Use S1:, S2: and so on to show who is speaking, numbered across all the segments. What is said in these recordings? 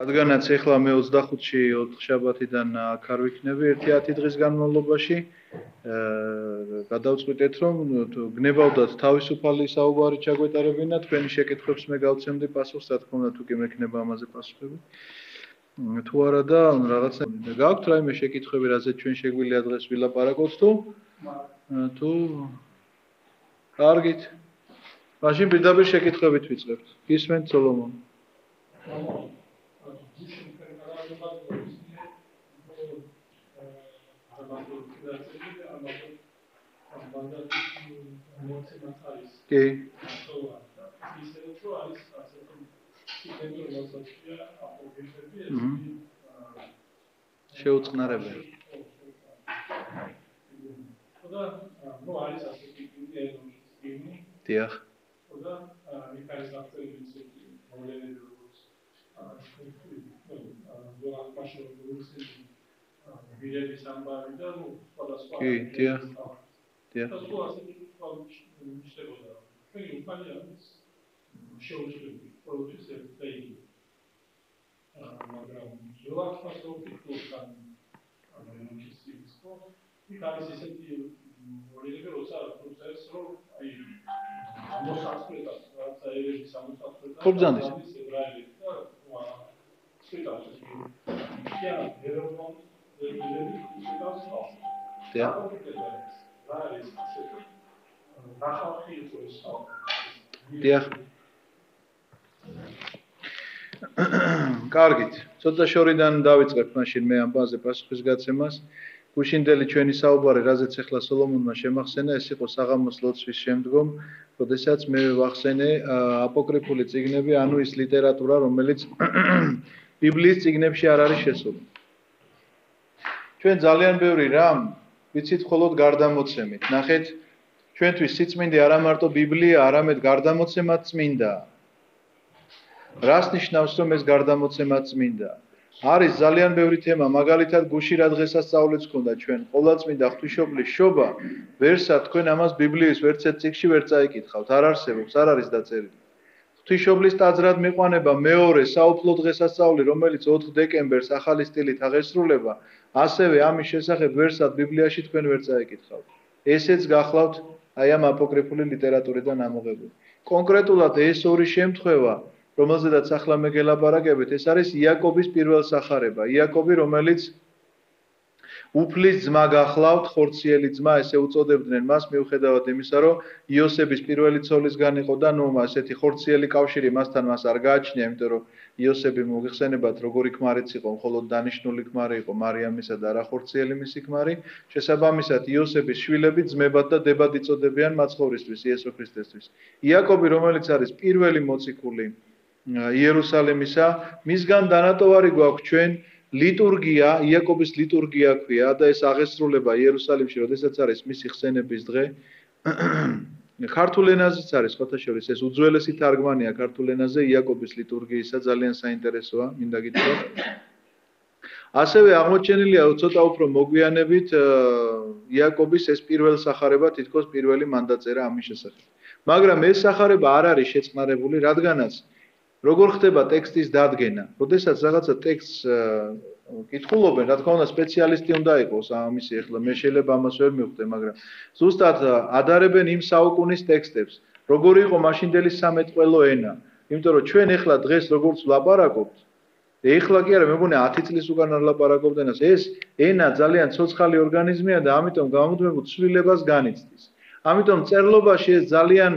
S1: რადგანაც ეხლა მე 25-ში 4 შაბათიდან აქ არ ვიქნები 1-10 დღის განმავლობაში გადავწყვიტეთ რომ გნებავდათ თავისუფალი საუბარი ჩაგვეტარებინა თქვენი შეკითხვებს მე გავცემდი პასუხს რა თქმა უნდა თუ კი მექნება ამაზე პასუხები თუ არა და რაღაცა გაქვთ რაიმე შეკითხვები რაზეც ჩვენ შეგვიძლია დღეს ვილაპარაკოთ თუ კარგით მაშინ პირდაპირ შეკითხვებით ვიწყებთ გისმენთ სოლომონ კი შეუწყნარებელი დიახ კი დიახ დიახ ხუბძანდის დიახ კარგით ცოტა შორიდან დავიწყებ მაშინ მე ამ ბაზე პასუხის გაცემას გუშინდელი ჩვენი საუბარი რაზეც ახლა სოლომონმა შემახსენა ეს იყო საღამოს ლოცვის შემდგომ როდესაც მე ვახსენე აპოკრიფული წიგნები ანუ ის ლიტერატურა რომელიც ბიბლიის წიგნებში არ არის შესული ჩვენ ძალიან ბევრი რამ ვიცით მხოლოდ გარდამოცემით ნახეთ ჩვენთვის სიწმინდე არა მარტო ბიბლია არამედ გარდამოცემაც წმინდაა რას ნიშნავს რომ ეს გარდამოცემაც წმინდაა არის ძალიან ბევრი თემა მაგალითად გუში რა დღესასწაულიც ქონდა ჩვენ ყოვლადწმინდა ღვთისმშობლის შობა ვერსად თქვენ ამას ბიბლიის ვერცერთ წიგნში ვერ წაიკითხავთ არ არსებობს არ არის დაწერილი ღვთისმშობლის ტაძრად მიყვანება მეორე საუფლო დღესასწაული რომელიც 4 დეკემბერს ახალი სტილით აღესრულება ასევე ამის შესახებ ვერსად ბიბლიაში თქვენ ვერ წაიკითხავთ ესეც გახლავთ აი ამ აპოკრიფული ლიტერატურიდან ამოღებული კონკრეტულად ეს ორი შემთხვევა რომელზედაც ახლა მე გელაპარაკებით ეს არის იაკობის პირველ სახარება იაკობი რომელიც უფლის ძმა გახლავთ ხორციელი ძმა ესე უწოდებდნენ მას მიუხედავად იმისა რომ იოსების პირველი ცოლისგან იყო და ნუ ასეთი ხორციელი კავშირი მასთან მას არ გააჩნია იმიტომ რომ იოსები მოგიხსენებათ როგორი ქმარიც იყო მხოლოდ დანიშნული ქმარი იყო მარიამისა და არა ხორციელი მისი ქმარი შესაბამისად იოსების შვილები ძმებად და დებად იწოდებიან მაცხოვრისთვის იესო ქრისტესთვის იაკობი რომელიც არის პირველი მოციქული იერუსალიმისა მისგან დანატოვარი გვაქვს ჩვენ ლიტურგია იაკობის ლიტურგია ქვია და ეს აღესრულება იერუსალიმში როდესაც არის მისი ხსენების დღე ქართულ ენაზეც არის ხოთა შორის ეს უძველესი თარგმანია ქართულ ენაზე იაკობის ლიტურგიისა ძალიან საინტერესოა მინდა გითხრათ ასევე აღმოჩენილია ცოტა უფრო მოგვიანებით იაკობის ეს პირველ სახარება თითქოს პირველი მანდაწერა ამის შესახებ მაგრამ ეს სახარება არ არის შეწყნარებული რადგანაც როგორ ხდება ტექსტის დადგენა? როდესაც რაღაცა ტექსტს კითხულობენ, რა თქმა უნდა, სპეციალისტი უნდა იყოს ამისი ახლა მე შეიძლება ამას ვერ მივხვდე, მაგრამ ზუსტად ადარებენ იმ საუკუნის ტექსტებს. როგორი იყო მაშინდელი სამეთყველო ენა? იმიტომ რომ ჩვენ ახლა დღეს როგორც ვლაპარაკობთ, ეხლა კი არა, მე მგონი 10 წლის უკან არ ლაპარაკობდნენ ეს ენა ძალიან ცოცხალი ორგანიზმია და ამიტომ გამუდმებულ ცვლილებას განიცდის. ამიტომ წერლობაში ეს ძალიან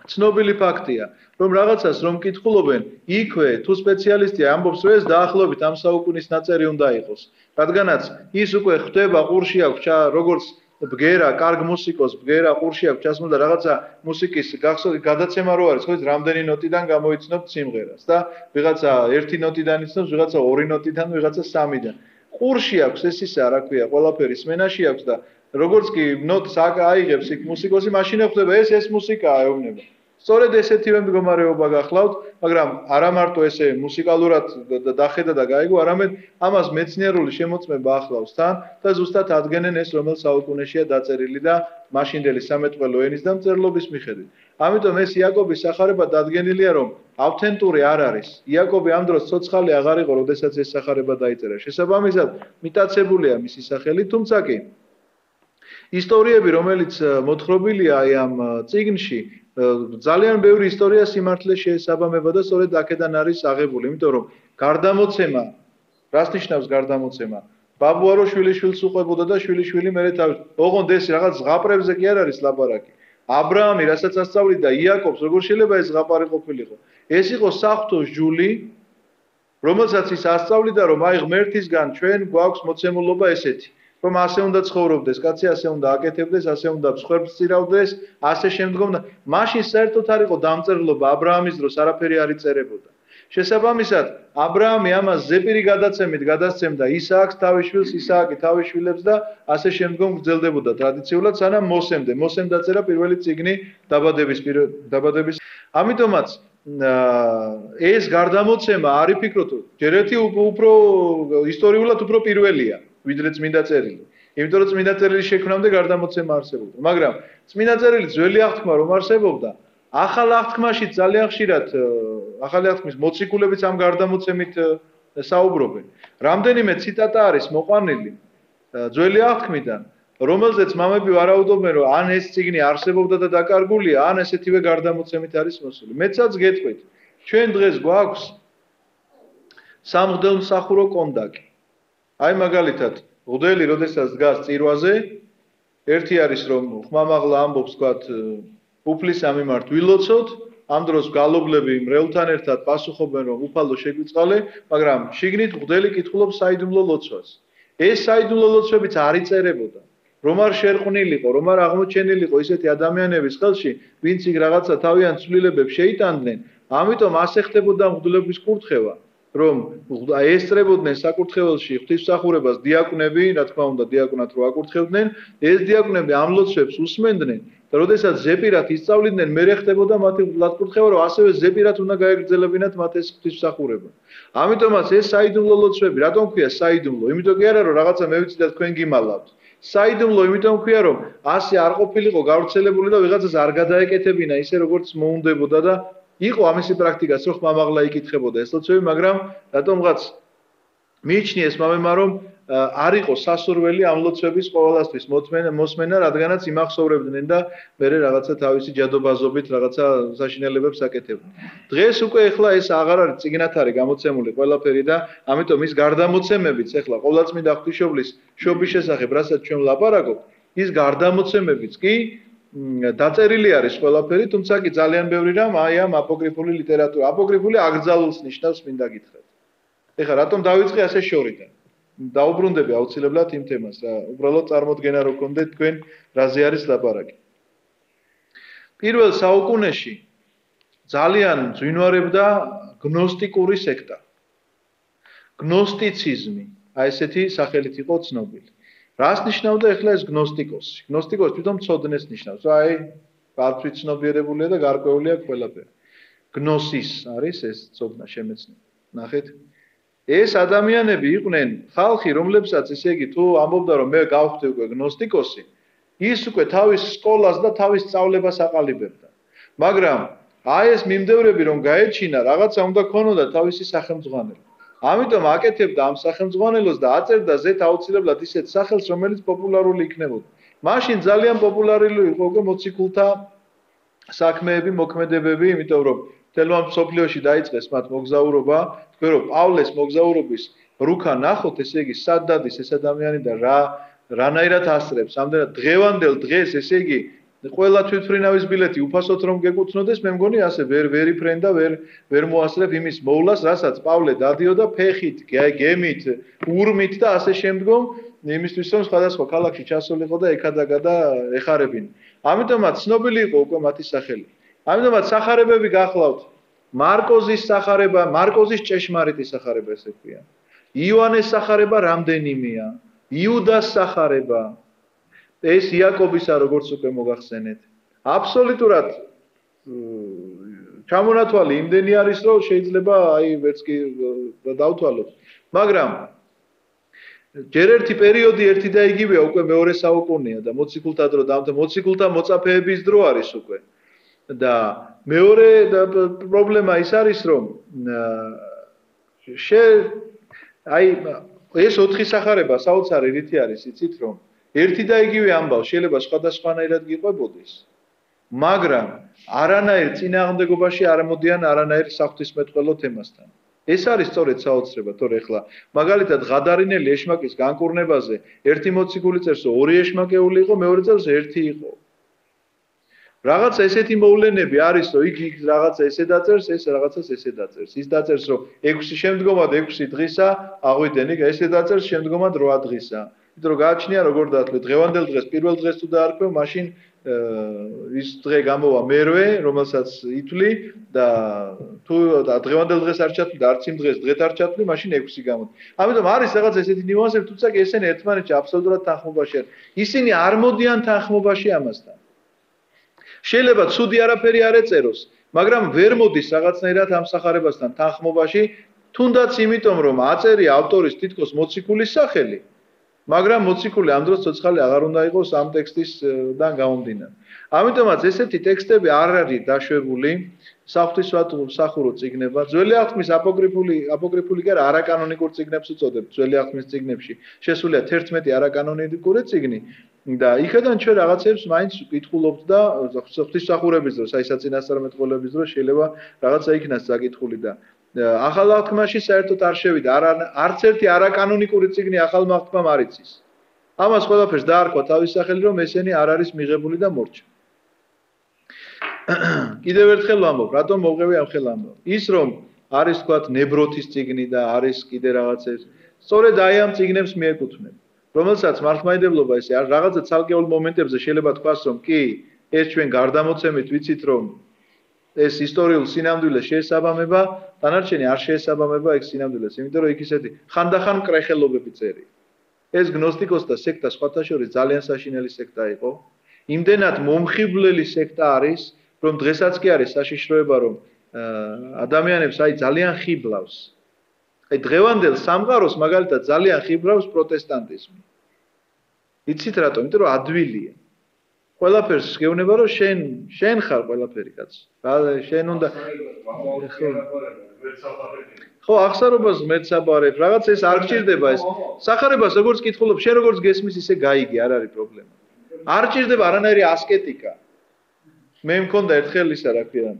S1: ცნობილი ფაქტია, რომ რაღაცას რომ კითხულობენ, იქვე თუ სპეციალისტი ამბობს, რომ ეს დაახლოებით ამ საუკუნის ნაწერი უნდა იყოს. რადგანაც ის უკვე ხდება ყურში აქვს როგორც ბგერა, კარგ მუსიკოს ბგერა ყურში აქვს ჩასმული და რაღაცა მუსიკის გადაცემა რო არის, ხო ის რამდენი ნოტიდან გამოიცნობთ სიმღერას და ვიღაცა 1 ნოტიდან იცნობს, ვიღაცა 2 ნოტიდან, ვიღაცა 3-დან. ყურში აქვს ეს ისა, რა ქვია, ყველაფერი სმენაში აქვს და როგორც კი ნოტს აიღებს იქ მუსიკოსი, მაშინ ხვდება ეს მუსიკაა ეუბნება. სწორედ ესეთივე მდგომარეობა გახლავთ, მაგრამ არა მარტო ესე მუსიკალურად დახედა და გაიგო, არამედ ამას მეცნიერული შემოწმება ახლავს თან და ზუსტად ადგენენ ეს რომელ საუკუნეშია დაწერილი და მაშინდელი სამეთყველო ენის და მწერლობის მიხედვით. ამიტომ ეს იაკობის სახარება დადგენილია, რომ ავთენტური არ არის. იაკობი ამ დროს ცოცხალი აღარ იყო, როდესაც ეს სახარება დაიწერა. შესაბამისად, მიტაცებულია მისი სახელი, თუმცა კი ისტორიები, რომელიც მოთხრობილია აი ამ წიგნში, ძალიან ბევრი ისტორია სიმართლეს შეესაბამება და სწორედ აქედან არის აღებული, იმიტომ რომ გარდამოცემა, რას ნიშნავს გარდამოცემა? ბაბუა რო შვილიშვილს უყვებოდა და შვილიშვილი მერე თავის. ოღონდ ეს რაღაც ზღაპრებზე კი არ არის ლაპარაკი. აბრაამი, რასაც ასწავლიდა იაკობს, როგორ შეიძლება ეს ზღაპარი ყოფილიყო? ეს იყო საღვთო ჯული, რომელსაც ის ასწავლიდა, რომ აი ღმერთისგან ჩვენ გვაქვს მოცემულობა ესეთი. რომ ასე უნდა ცხოვრობდეს, კაცი ასე უნდა აკეთებდეს, ასე უნდა მსხვერპლს წირავდეს, ასე შემდგომ და მაშინ საერთოდ არ იყო დამწერლობა აბრაამის დროს არაფერი არ იწერებოდა. შესაბამისად, აბრაამი ამას ზეპირი გადაცემით გადასცემდა ისააკს თავის შვილს, ისააკი თავის შვილებს და ასე შემდგომ გრძელდებოდა ტრადიციულად, სანამ მოსემ დაწერა პირველი წიგნი დაბადების. ამიტომაც ეს გარდამოცემა არ იფიქროთ, ჯერ ერთი უფრო ისტორიულად უფრო პირველია. ვიდრე წმინდა წერილი. იმიტომ რომ წმინდა წერილი შექმნამდე გარდამოცემა არსებობდა. მაგრამ წმინდა წერილი ძველი აღთქმა რომ არსებობდა, ახალ აღთქმაში ძალიან ხშირად ახალი აღთქმის მოციქულებიც ამ გარდამოცემით საუბრობენ. რამდენიმე ციტატა არის მოყვანილი ძველი აღთქმიდან, რომელზეც მამები ვარაუდობენ, რომ ან ეს წიგნი არსებობდა და დაკარგულია, ან ესეთივე გარდამოცემით არის მოსული. მეცაც გეტყვით, ჩვენ დღეს გვაქვს სამღვდელმსახურო კონდაკი. აი მაგალითად, მღვდელი როდესაც დგას წირვაზე, ერთი არის რომ ხმამაღლა ამბობს, ვთქვათ, უფლის ამიმართ ვილოცოთ, ამ დროს გალობლები მრევლთან ერთად პასუხობენ, რომ უფალო შეგვიწყალე, მაგრამ შიგნით მღვდელი კითხულობს საიდუმლო ლოცვას. ეს საიდუმლო ლოცვებიც არ იწერებოდა. რომ არ შერყვნილიყო, რომ არ აღმოჩენილიყო ისეთი ადამიანების ხელში, ვინც იქ რაღაცა თავიანთ ცვლილებებს შეიტანდნენ, ამიტომ ასე ხდებოდა მღვდლების კურთხევა. რომ ესწრებოდნენ საკურთხეველში ღვთისმსახურებას დიაკვნები, რა თქმა უნდა, დიაკვნად რო აკურთხებდნენ, ეს დიაკვნები ამ ლოცვებს უსმენდნენ და როდესაც ზეპირად ისწავლიდნენ, მერე ხდებოდა მათი ლათკურთხევა, რომ ასევე ზეპირად უნდა გაეგრძელებინათ მათ ეს ღვთისმსახურება. ამიტომაც ეს საიდუმლო ლოცვები, რატომ ქვია საიდუმლო? იმიტომ კი არა, რომ რაღაცა მევიცი და თქვენ გიმალავთ. საიდუმლო იმიტომ ქვია, რომ ასე არ ყოფილიყო გავრცელებული და ვიღაცას არ გადაეკეთებინა ისე როგორც მოუნდებოდა და იყო ამისი პრაქტიკაც, რომ ხმამაღლა იკითხებოდა ეს ლოცვები, მაგრამ რატომღაც მიიჩნიეს მამებმა, რომ არ იყო სასურველი ამ ლოცვების ყოველასთვის მოსმენა, რადგანაც იმახსოვრებდნენ და მერე რაღაცა თავისი ჯადობაზობით რაღაცა საშინელებებს აკეთებდნენ. დღეს უკვე ეხლა ეს აღარ არის წიგნად არის გამოცემული ყველაფერი და ამიტომ ის გარდამოცემებიც ეხლა ყოვლადწმინდა ღვთისმშობლის შობის შესახებ, რასაც ჩვენ ვლაპარაკობთ, ის გარდამოცემებიც კი დაწერილი არის ყველაფერი, თუმცა კი ძალიან ბევრი რამ აი ამ აპოკრიფული ლიტერატურა. აპოკრიფული აკრძალულს ნიშნავს მინდა გითხრათ. ეხლა რატომ დავიწყე ასე შორიდან? დაუბრუნდები აუცილებლად იმ თემას, რა უბრალოდ წარმოდგენა რო გქონდეთ თქვენ რაზე არის ლაპარაკი. პირველ საუკუნეში ძალიან ძვინვარებდა გნოსტიკური სექტა. გნოსტიციზმი, აი ესეთი სახელით იყო ცნობილი. რას ნიშნავდა ახლა ეს გნოსტიკოსი? გნოსტიკოსი თვითონ მცოდნეს ნიშნავს. აი, ბავშვი ცნობიერებულია და გარკვეული აქვს ყველაფერი. გნოსის არის ეს ცოდნა შემეცნება. ნახეთ? ეს ადამიანები იყვნენ ხალხი, რომლებსაც ესე იგი თუ ამბობდა რომ მე გავხდი უკვე გნოსტიკოსი, ის უკვე თავის სკოლას და თავის სწავლებას აყალიბებდა. მაგრამ აი ეს მიმდევრები რომ გაეჩინა, რაღაცა უნდა ქონოდა თავისი სახელმძღვანელო. ამიტომ აკეთებდა ამ სახელმძღვანელოს და აწერდა ზეთ აუცილებლად ისეთ სახელს, რომელიც პოპულარული იქნებოდა. მაშინ ძალიან პოპულარული იყო უკვე მოციქულთა საქმეები, მოქმედებები, იმიტომ რომ თელმა მსოფლიოში დაიწყეს მათ მოგზაურობა, თქვენ რომ პავლეს მოგზაურობის რუქა ნახოთ, ესე იგი სად დადის ეს ადამიანი და რანაირად ასწრებს, ამდენად დღევანდელ დღეს, ესე იგი ყველა თვითმფრინავის ბილეთი უფასოდ რომ გეკუთვნოდეს, მე მგონი ასე ვერ იფრენდა, ვერ მოასწრებ იმის მოვლას, რასაც პავლე დადიოდა ფეხით, გემით, ურმით და ასე შემდგომ, იმისთვის რომ სხვადასხვა ქალაქში ჩასულიყო და ეკადაგა ეხარებინა. ამიტომაც ცნობილი იყო უკვე მათი სახელი. ამიტომაც სახარებები გახლავთ. მარკოზის სახარება, მარკოზის ჭეშმარიტი სახარება ესე ქვია. იოანეს სახარება რამდენიმეა. იუდას სახარება. ეს იაკობისა როგორც უკვე მოგახსენეთ. აბსოლუტურად ჩამონათვალი იმდენი არის, რომ შეიძლება აი ვერც კი დავთვალოთ. მაგრამ ჯერ ერთი პერიოდი ერთი და იგივეა უკვე მეორე საუკუნეა და მოციქულთა დრო და მოციქულთა მოწაფეების დრო არის უკვე. და მეორე პრობლემა ის არის რომ ეს 4 სახარება საოცარი რითი არის იცით რომ ერთი და იგივე ამბავი შეიძლება სხვადასხვანაირად გიყვებოდეს მაგრამ არანაირ წინააღმდეგობაში არ ამოდიან არანაირ საღვთისმეტყველო თემასთან ეს არის სწორედ საოცრება თორე ახლა მაგალითად ღადარინელი ეშმაკის განკურნებაზე ერთი მოციქული წერს რომ 2 ეშმაკეული იყო მეორე წერს 1 იყო რაღაცა ესეთი მოვლენები არის რომ იქ რაღაცა ესე დაწერს ეს რაღაცას ესე დაწერს ის დაწერს რომ 6 შემდგომად 6 დღისა აღვიდნენ იქ ესე დაწერს შემდგომად 8 დღისა იმიტომ რომ გააჩნია როგორ დაათვლე დღევანდელ დღეს პირველ დღეს თუ დაარქვევ მაშინ ის დღე გამოვა მერვე რომელსაც ითვლი და თუ დღევანდელ დღეს არ ჩათვლი და არც იმ დღეს დღეთ არ ჩათვლი მაშინ 6 გამოდი ამიტომ არის რაღაც ესეთი ნიუანსები თუმცა კი ესენი ერთმანეთში აბსოლუტურად თანხმობაში არ ისინი არ მოდიან თანხმობაში ამასთან შეიძლება ცუდი არაფერი არ ეწეროს, მაგრამ ვერ მოდის რაღაცნაირად ამ სახარებასთან თანხმობაში, თუნდაც იმიტომ რომ აწერია ავტორის თითქოს მოციქულის სახელი, მაგრამ მოციქული ამ დროს ცოცხალი აღარ უნდა იყოს ამ ტექსტისგან გამომდინარე. ამიტომაც ესეთი ტექსტები არ არის დაშვებული საღვთისმსახურო წიგნებად. ძველი აღთქმის აპოკრიფული კი არა არაკანონიკურ წიგნებს უწოდებთ. ძველი აღთქმის წიგნებში შესულია 11 არაკანონიკური წიგნი. და იქიდან ჩვენ რაღაცებს მაინც ვკითხულობთ და ღვთისმსახურების დროს, აი საწინასწარმეტყველების დროს შეიძლება რაღაცა იქნას საკითხული და ახალ აღთქმაში საერთოდ არ შევიდა, არც ერთი არაკანონიკური წიგნი ახალმა აღთქმამ არ იცის. ამას ყველაფერს დაარქვა თავის სახელი, რომ ესენი არ არის მიღებული და მორჩა. კიდევ ერთხელ ვამბობ, რატომ მოვღები ამ ხელ ამბავ? ის რომ არის თქვათ ნებროთის წიგნი და არის კიდე რაღაცებს, სწორედ აი ამ წიგნებს მიეკუთვნება. რომელსაც მართლმადიდებლობა ესე არ რაღაცა ცალკეულ მომენტებზე შეიძლება თქვას რომ კი ეს ჩვენ გარდამოცემით ვიცით რომ ეს ისტორიულ სინამდვილეს შეესაბამება დანარჩენი არ შეესაბამება ეგ სინამდვილეს იმიტომ რომ იქ ისეთი ხანდახან მკრეხელობები წერია ეს გნოსტიკოსთა სექტა სხვათა შორის ძალიან საშინელი სექტა იყო იმდენად მომხიბვლელი სექტა არის რომ დღესაც კი არის საშიშროება რომ ადამიანებს აი ძალიან ხიბლავს აი დღევანდელ სამყაროს მაგალითად ძალიან ხიბლავს პროტესტანტიზმი. იცით რატომ? იმიტომ რომ ადვილია. ყველაფერს გეუბნება რომ შენ ხარ ყველაფერი კაც. შენ უნდა ხო აღსარობას მეცაბარებ. რაღაც ეს არ გჭირდება ეს. სახარებას როგორც კითხულობ, შენ როგორც გესმის ისე გაიგე, არ არის პრობლემა. არ გჭირდება არანაირი ასკეტიკა. მე მქონდა ერთხელ ისა რა ქვია.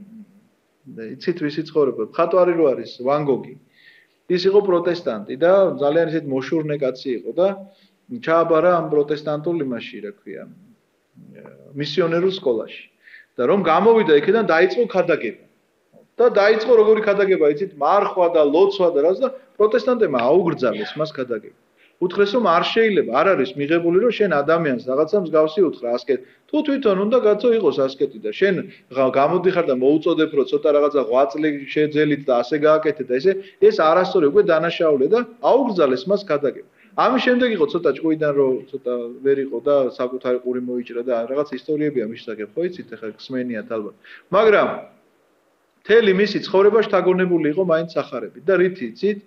S1: იცით ვისი ცხოვრება? მხატვარი რო არის ვან გოგი. ის იყო პროტესტანტი და ძალიან ისეთ მოშურნე კაცი იყო და ჩააბარა ამ პროტესტანტულ იმაში, რა ქვია, მისიონერულ სკოლაში. და რომ გამოვიდა იქიდან დაიწყო ქადაგება. და დაიწყო როგორი ქადაგება, იცით, მარხვა და ლოცვა და რაც და პროტესტანტებმა აუგრძალეს მას ქადაგება. უთხრეს რომ არ შეიძლება, არ არის მიღებული რომ შენ ადამიანს რაღაცა მსგავსი უთხრა ასკეტ. თუ თვითონ უნდა გაცო იყოს ასკეტი და შენ გამოდიხარ და მოუწოდებ რომ ცოტა რაღაცა ღვაწლი შეძელით და ასე გააკეთე და ეს არასწორი უკვე დანაშაულია და აუგრძალეს მას ქადაგება. ამის შემდეგ იყო ცოტა ჭკუიდან რომ ცოტა ვერ იყო და საკუთარი ყური მოიჭრა და რაღაც ისტორიებია მის შესახებ, ხო იცით, ახლა ხსმენიათ ალბათ. მაგრამ მთელი მისი ცხოვრება შთაგონებული იყო მაინც სახარებით და რითი იცით,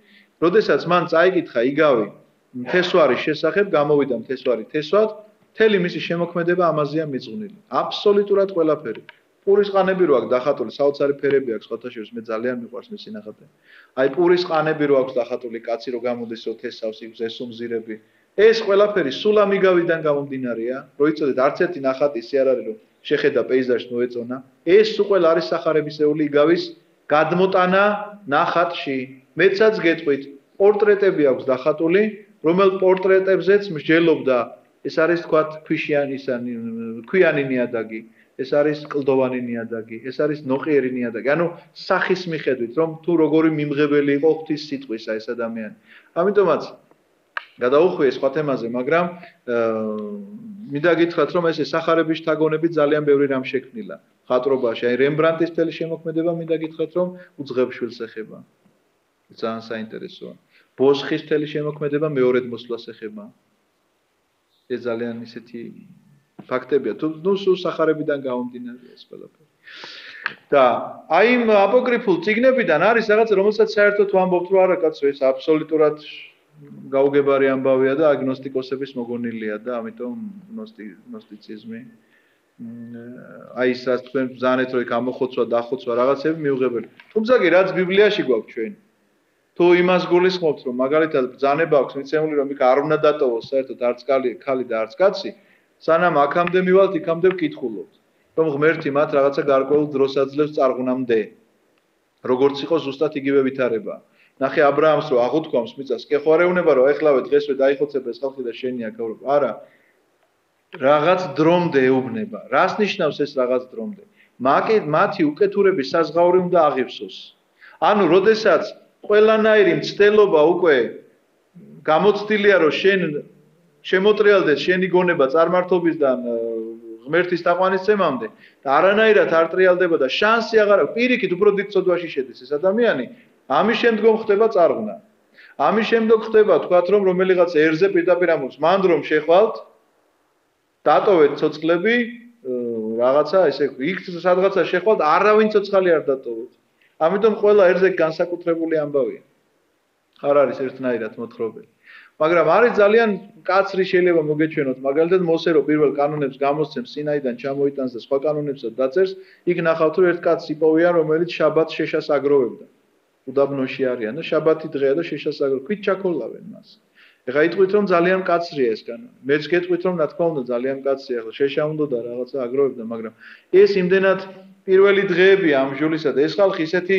S1: როდესაც მან წაიკითხა იგავი თესვარის შესახებ გამოვიდა თესვარი თესვად, მთელი მისი შემოქმედება ამაზეა მიძღვნილი. აბსოლუტურად ყველაფერი. პურის ყანები რო აქვს დახატული, საოცარი ფერები აქვს სხვათა შორის, მე ძალიან მიყვარს მისი ნახატი. აი პურის ყანები რო აქვს დახატული, კაცი რო გამოდის რო თესავს იქ ზესუმზირები. ეს ყველაფერი სულ ამიგავიდან გამომდინარეა, რო იცოდეთ არც ერთი ნახატი ისე არ არის რომ შეხედა პეიზაჟს მოეწონა. ეს უყველა არის სახარებისეული იგავის გადმოტანა ნახატში. მეცაც გეტყვით, პორტრეტები აქვს დახატული, რომელ პორტრეტებზეც მსჯელობდა ეს არის თქვათ ქვიანი ნიადაგი, ეს არის კლდოვანი ნიადაგი, ეს არის ნოყიერი ნიადაგი. ანუ სახის მიხედვით, რომ თუ როგორი მიმღებელი იყო ღვთის სიტყვისა ეს ადამიანი. ამიტომაც გადაუხვიე სხვა თემაზე, მაგრამ მინდა გითხრათ, რომ ეს სახარების შთაგონებით ძალიან ბევრი რამ შექმნილა. ხატრობაში, აი რემბრანდტის მთელი შემოქმედება მინდა გითხრათ, რომ უძღებშვილს ეხება. ძალიან საინტერესოა. ბოსხის მთელი შემოქმედება მეორედ მოსვლას ეხება. ეს ძალიან ისეთი ფაქტებია. თუ სულ სახარებიდან გამომდინარე ეს ყველაფერი. და აი იმ აპოკრიფულ წიგნებიდან არის რაღაც რომელსაც საერთოდ ვამბობთ რომ არა კაცო ეს აბსოლუტურად გაუგებარი ამბავია და აგნოსტიკოსების მოგონილია და ამიტომ გნოსტიციზმი აი ის რაც თქვენ ბრძანეთ რომ გამოხოცვა დახოცვა რაღაცები მიუღებელი. თუმცა კი რაც ბიბლიაში გვაქვს ჩვენ თუ იმას გულისხმობთ რომ მაგალითად ბრძანება აქვს მიცემული რომ იქ არ უნდა დატოვოს საერთოდ არც ქალი და არც კაცი სანამ აქამდე მივალთ იქამდე ვკითხულობთ რომ ღმერთი მათ რაღაცა გარკვეულ დროს აძლევს წარღვნამდე როგორც იყო ზუსტად იგივე ვითარება ნახე აბრაამს რომ აღუთქვამს მიწას კეხვარეუნება რომ ეხლავე დღესვე დაიხოცებ ეს ხალხი და შენი აქავრობა არა რაღაც დრომდე ეუბნება რას ნიშნავს ეს რაღაც დრომდე მათი უკეთურების საზღაური უნდა აღივსოს ანუ როდესაც ყველანაირი მცდელობა უკვე გამოცდილია რომ შენ შემოტრიალდეს შენი გონება წარმართობისგან ღმერთის თაყვანისცემამდე და არანაირად არ ტრიალდება და შანსი აღარ აქვს პირიქით უფრო დიდ ცოდვაში შედის ეს ადამიანი ამის შემდგომ ხდება წარღვნა ამის შემდგომ ხდება თქვათ რომ რომელიღაც ერზე პირდაპირ ამბობს მანდ რომ შეხვალთ დატოვეთ ცოცხლები რაღაცა ესე იქ სადღაცა შეხვალთ არავინ ცოცხალი არ დატოვოთ ამიტომ ყველა ერზე განსაკუთრებული ამბავია არ არის ერთნაირად მოთხრობილი მაგრამ არის ძალიან კაცრი შეიძლება მოგეჩვენოთ მაგალითად მოსე რო პირველ კანონებს გამოსცემს სინაიდან ჩამოიტანს და სხვა კანონებსაც დაწერს იქ ნახავთ რომ ერთ კაცს იპოვიან რომელიც შაბათს შეშას აგროვებდა უდაბნოში არიან და შაბათი დღეა და შეშას აგროვებენ ქვით ჩაქოლავენ მას ეხა იტყვით რომ ძალიან კაცრია ეს კანონი მეც გეტყვით რომ რა თქმა უნდა ძალიან კაცრია ახლა შეშა უნდა და რაღაცა აგროვებდა მაგრამ ეს იმდენად პირველი დღეებია ამ ჟულისა და ეს ხალხი ისეთი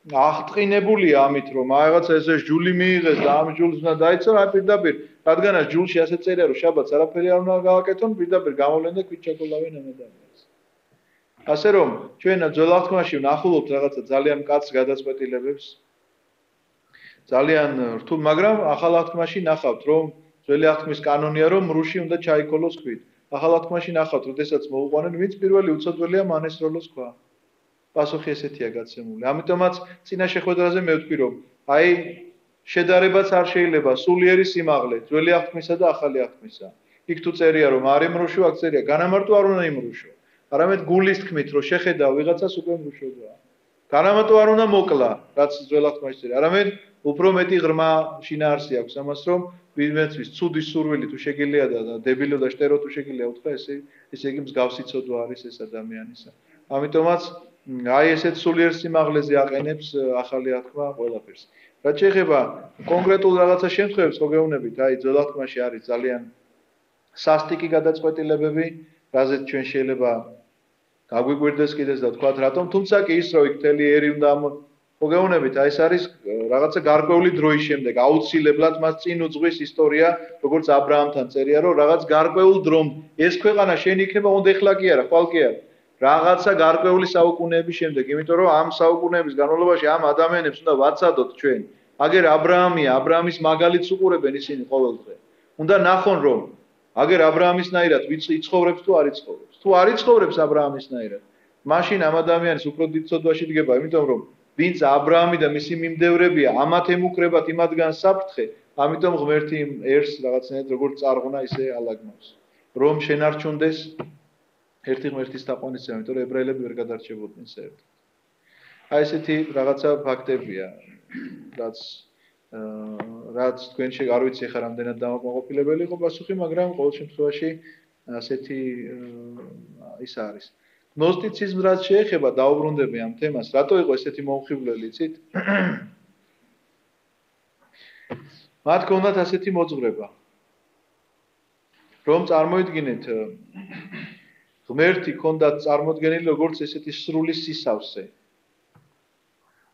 S1: აღტყინებულია ამით რომ რაღაცა ესე ჟული მიიღეს და ამ ჟულს უნდა დაიცვა რა პირდაპირ რადგანაც ჟულში ასე წერია რომ შაბათს არაფერი არ უნდა გააკეთონ პირდაპირ გამოვლენ და ქვით ჩაკოლავენ ამ ადამიანს ასე რომ ჩვენ ძველ აღთქმაში ვნახულობთ რაღაცა ძალიან კაცს გადაწყვეტილებებს ძალიან რთულ მაგრამ ახალ აღთქმაში ნახავთ რომ ძველი აღთქმის კანონია რომ მრუში უნდა ჩაიქოლოს ქვით ახალ აღთქმაში ნახავთ როდესაც მოუყვანენ ვინც პირველი უცოდველია მანესროლოს ქვა პასუხი ესეთია გაცემული. ამიტომაც წინა შეხვედრაზე მე ვთქვი რომ აი შედარებაც არ შეიძლება სულიერი სიმაღლე ძველი აღთქმისა და ახალი აღთქმისა. იქ თუ წერია რომ არ იმრუშო, აქ წერია განამარტო არ უნდა იმრუშო. არამედ გულის თქმით რომ შეხედა ვიღაცას უკვე მრუშობა. განამარტო არ უნდა მოკლა, რაც ძველ აღთქმაში წერია. არამედ უფრო მეტი ღრმა შინაარსი აქვს ამას რომ ვინმეც ცუდი სურვილი თუ შეგიძლია და დებილო და შტერო თუ შეგიძლია უთხრა ესე იგი მსგავსი ცოდვა არის ეს ადამიანისა. ამიტომაც აი ესეთ სულიერ სიმაღლეზე აყენებს ახალი აღთქმა ყველაფერს. რაც შეეხება კონკრეტულ რაღაცა შემთხვევებს, ხო გეუბნებით, აი ძველ აღთქმაში არის ძალიან სასტიკი გადაწყვეტილებები, რაზეც ჩვენ შეიძლება გაგვიკვირდეს კიდეც და თქვათ რატომ, თუმცა კი ის რომ იქ მთელი ერი უნდა ხო გეუბნებით, აი ეს არის რაღაცა გარკვეული დროის შემდეგ, აუცილებლად მას წინ უძღვის ისტორია, როგორც ა ブラ ამთან წერია, რომ რაღაც გარკვეულ დრომ ეს ქვეყანა შენ იქნება, უნდა ეხლა კი არა, ხვალ კი არა. რაღაცა გარკვეული საუკუნეების შემდეგ, იმიტომ რომ ამ საუკუნეების განმავლობაში ამ ადამიანებს უნდა ვაცადოთ ჩვენ. აგერ ა ブラ ამია, ა ブラ ამის მაგალითს უყურებენ ისინი ყოველდღე. უნდა ნახონ რომ აგერ ა ブラ ამისნაირად იცხოვრებს თუ არ იცხოვრებს. თუ არ იცხოვრებს ა ブラ ამისნაირად, მაშინ ამ ადამიანს უფრო დიდ ცოდვაში დგება, იმიტომ რომ ვინც ა ブラ ამი და მისი მიმდევრებია, ამათ ემუქრებათ იმათგან საფრთხე, ამიტომ ღმერთი ერს რაღაცნაირად როგორც წარღვნა ისე ალაგმავს. რომ შენარჩუნდეს ერთი ღმერთის თაყვანისცემა, იმიტომ რომ ებრაელები ვერ გადარჩებოდნენ საერთოდ. აი ესეთი რაღაცა ფაქტებია, რაც თქვენ არ ვიცი ხარ რამდენად დამაკმაყოფილებელი იყო პასუხი, მაგრამ ყოველ შემთხვევაში ასეთი ის არის. გნოსტიციზმს რაც შეეხება, დაუბრუნდები ამ თემას, რატო იყო ესეთი მომხიბვლელი, იცით? მათ ჰქონდათ ასეთი მოძღვრება, რომ წარმოიდგინეთ ღმერთი ჰქონდათ წარმოდგენილი როგორც ესეთი სრული სისავსე.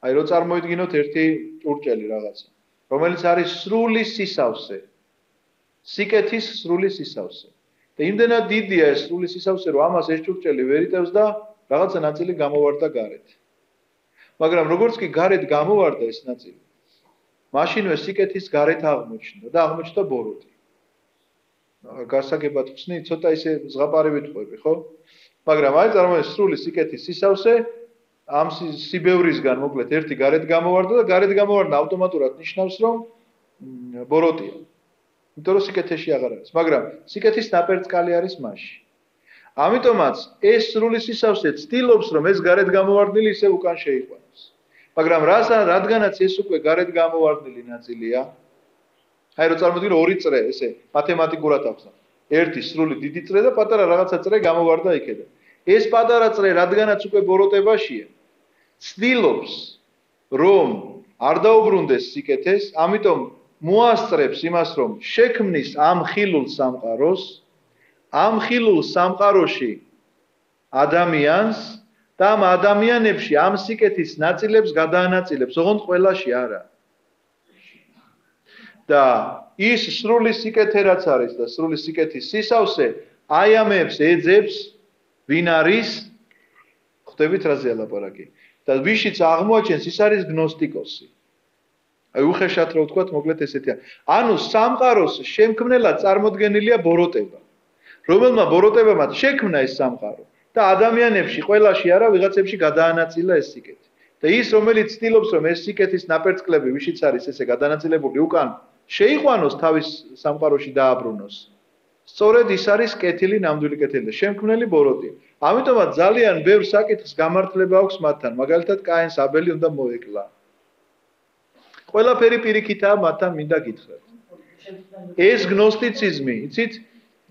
S1: აი რო წარმოიდგინოთ ერთი ჭურჭელი რაღაცა, რომელიც არის სრული სისავსე. სიკეთის სრული სისავსე. და იმდენად დიდია ეს სრული სისავსე, რომ ამას ეს ჭურჭელი ვერ იტევს და რაღაცა ნაწილი გამოვარდა გარეთ. მაგრამ როგორც კი გარეთ გამოვარდა ეს ნაწილი, მაშინვე სიკეთის გარეთ აღმოჩნდა და აღმოჩნდა ბოროტი. გასაგებად ხსნი, ცოტა ისე ზღაპარივით ყვები, ხო? მაგრამ აი წარმოიდგინეთ სრული სიკეთის სისავსე ამ სიბევრისგან მოკლედ ერთი გარეთ გამოვარდა და გარეთ გამოვარდა ავტომატურად ნიშნავს რომ ბოროტია. იმიტომ რომ სიკეთეში აღარ არის, მაგრამ სიკეთის ნაპერწკალი არის მასში. ამიტომაც ეს სრული სისავსე ცდილობს რომ ეს გარეთ გამოვარდნილი ისე უკან შეიყვანოს. მაგრამ რადგანაც ეს უკვე გარეთ გამოვარდნილი ნაწილია, აი რო წარმოიდგინე ორი წრე, ესე მათემატიკურად აქვს. ერთი სრული დიდი წრე და პატარა რაღაცა წრე გამოვარდა იქედან. ეს პატარა წრე, რადგანაც უკვე ბოროტებაშია, ცდილობს რომ არ დაუბრუნდეს სიკეთეს, ამიტომ მოასწრებს იმას, რომ შექმნის ამ ხილულ სამყაროს, ამ ხილულ სამყაროში ადამიანს და ამ ადამიანებში ამ სიკეთის ნაწილებს გადაანაწილებს, ოღონდ ყველაში არა. და ის სრული სიკეთე რაც არის და სრული სიკეთის სისავსე აი ამებს ეძებს ვინ არის ხვდებით რაზე ალაპარაკი და ვიშიც აღმოაჩენს ის არის გნოსტიკოსი. აი უხეშად რო ვთქვათ, მოკლედ ესეთია. ანუ სამყაროს შემქმნელად წარმოდგენილია ბოროტება. რომელმა ბოროტებამ შექმნა ეს სამყარო და ადამიანებში ყველაში არა ვიღაცებში გადაანაწილა ეს სიკეთი. და ის რომელიც ცდილობს რომ ეს სიკეთის ნაპერწკლები ვიშიც არის ესე გადანაწილებული უკან შეიყვანოს თავის სამყაროში დააბრუნოს. სწორედ ის არის კეთილი ნამდვილი კეთილი და შემქმნელი ბოროტი. ამიტომაც ძალიან ბევრ საკითხს გამართლება აქვს მათთან. მაგალითად კაინს აბელი უნდა მოეკლა. ყველაფერი პირიქითაა მათთან მინდა გითხრათ. ეს გნოსტიციზმი, იცით,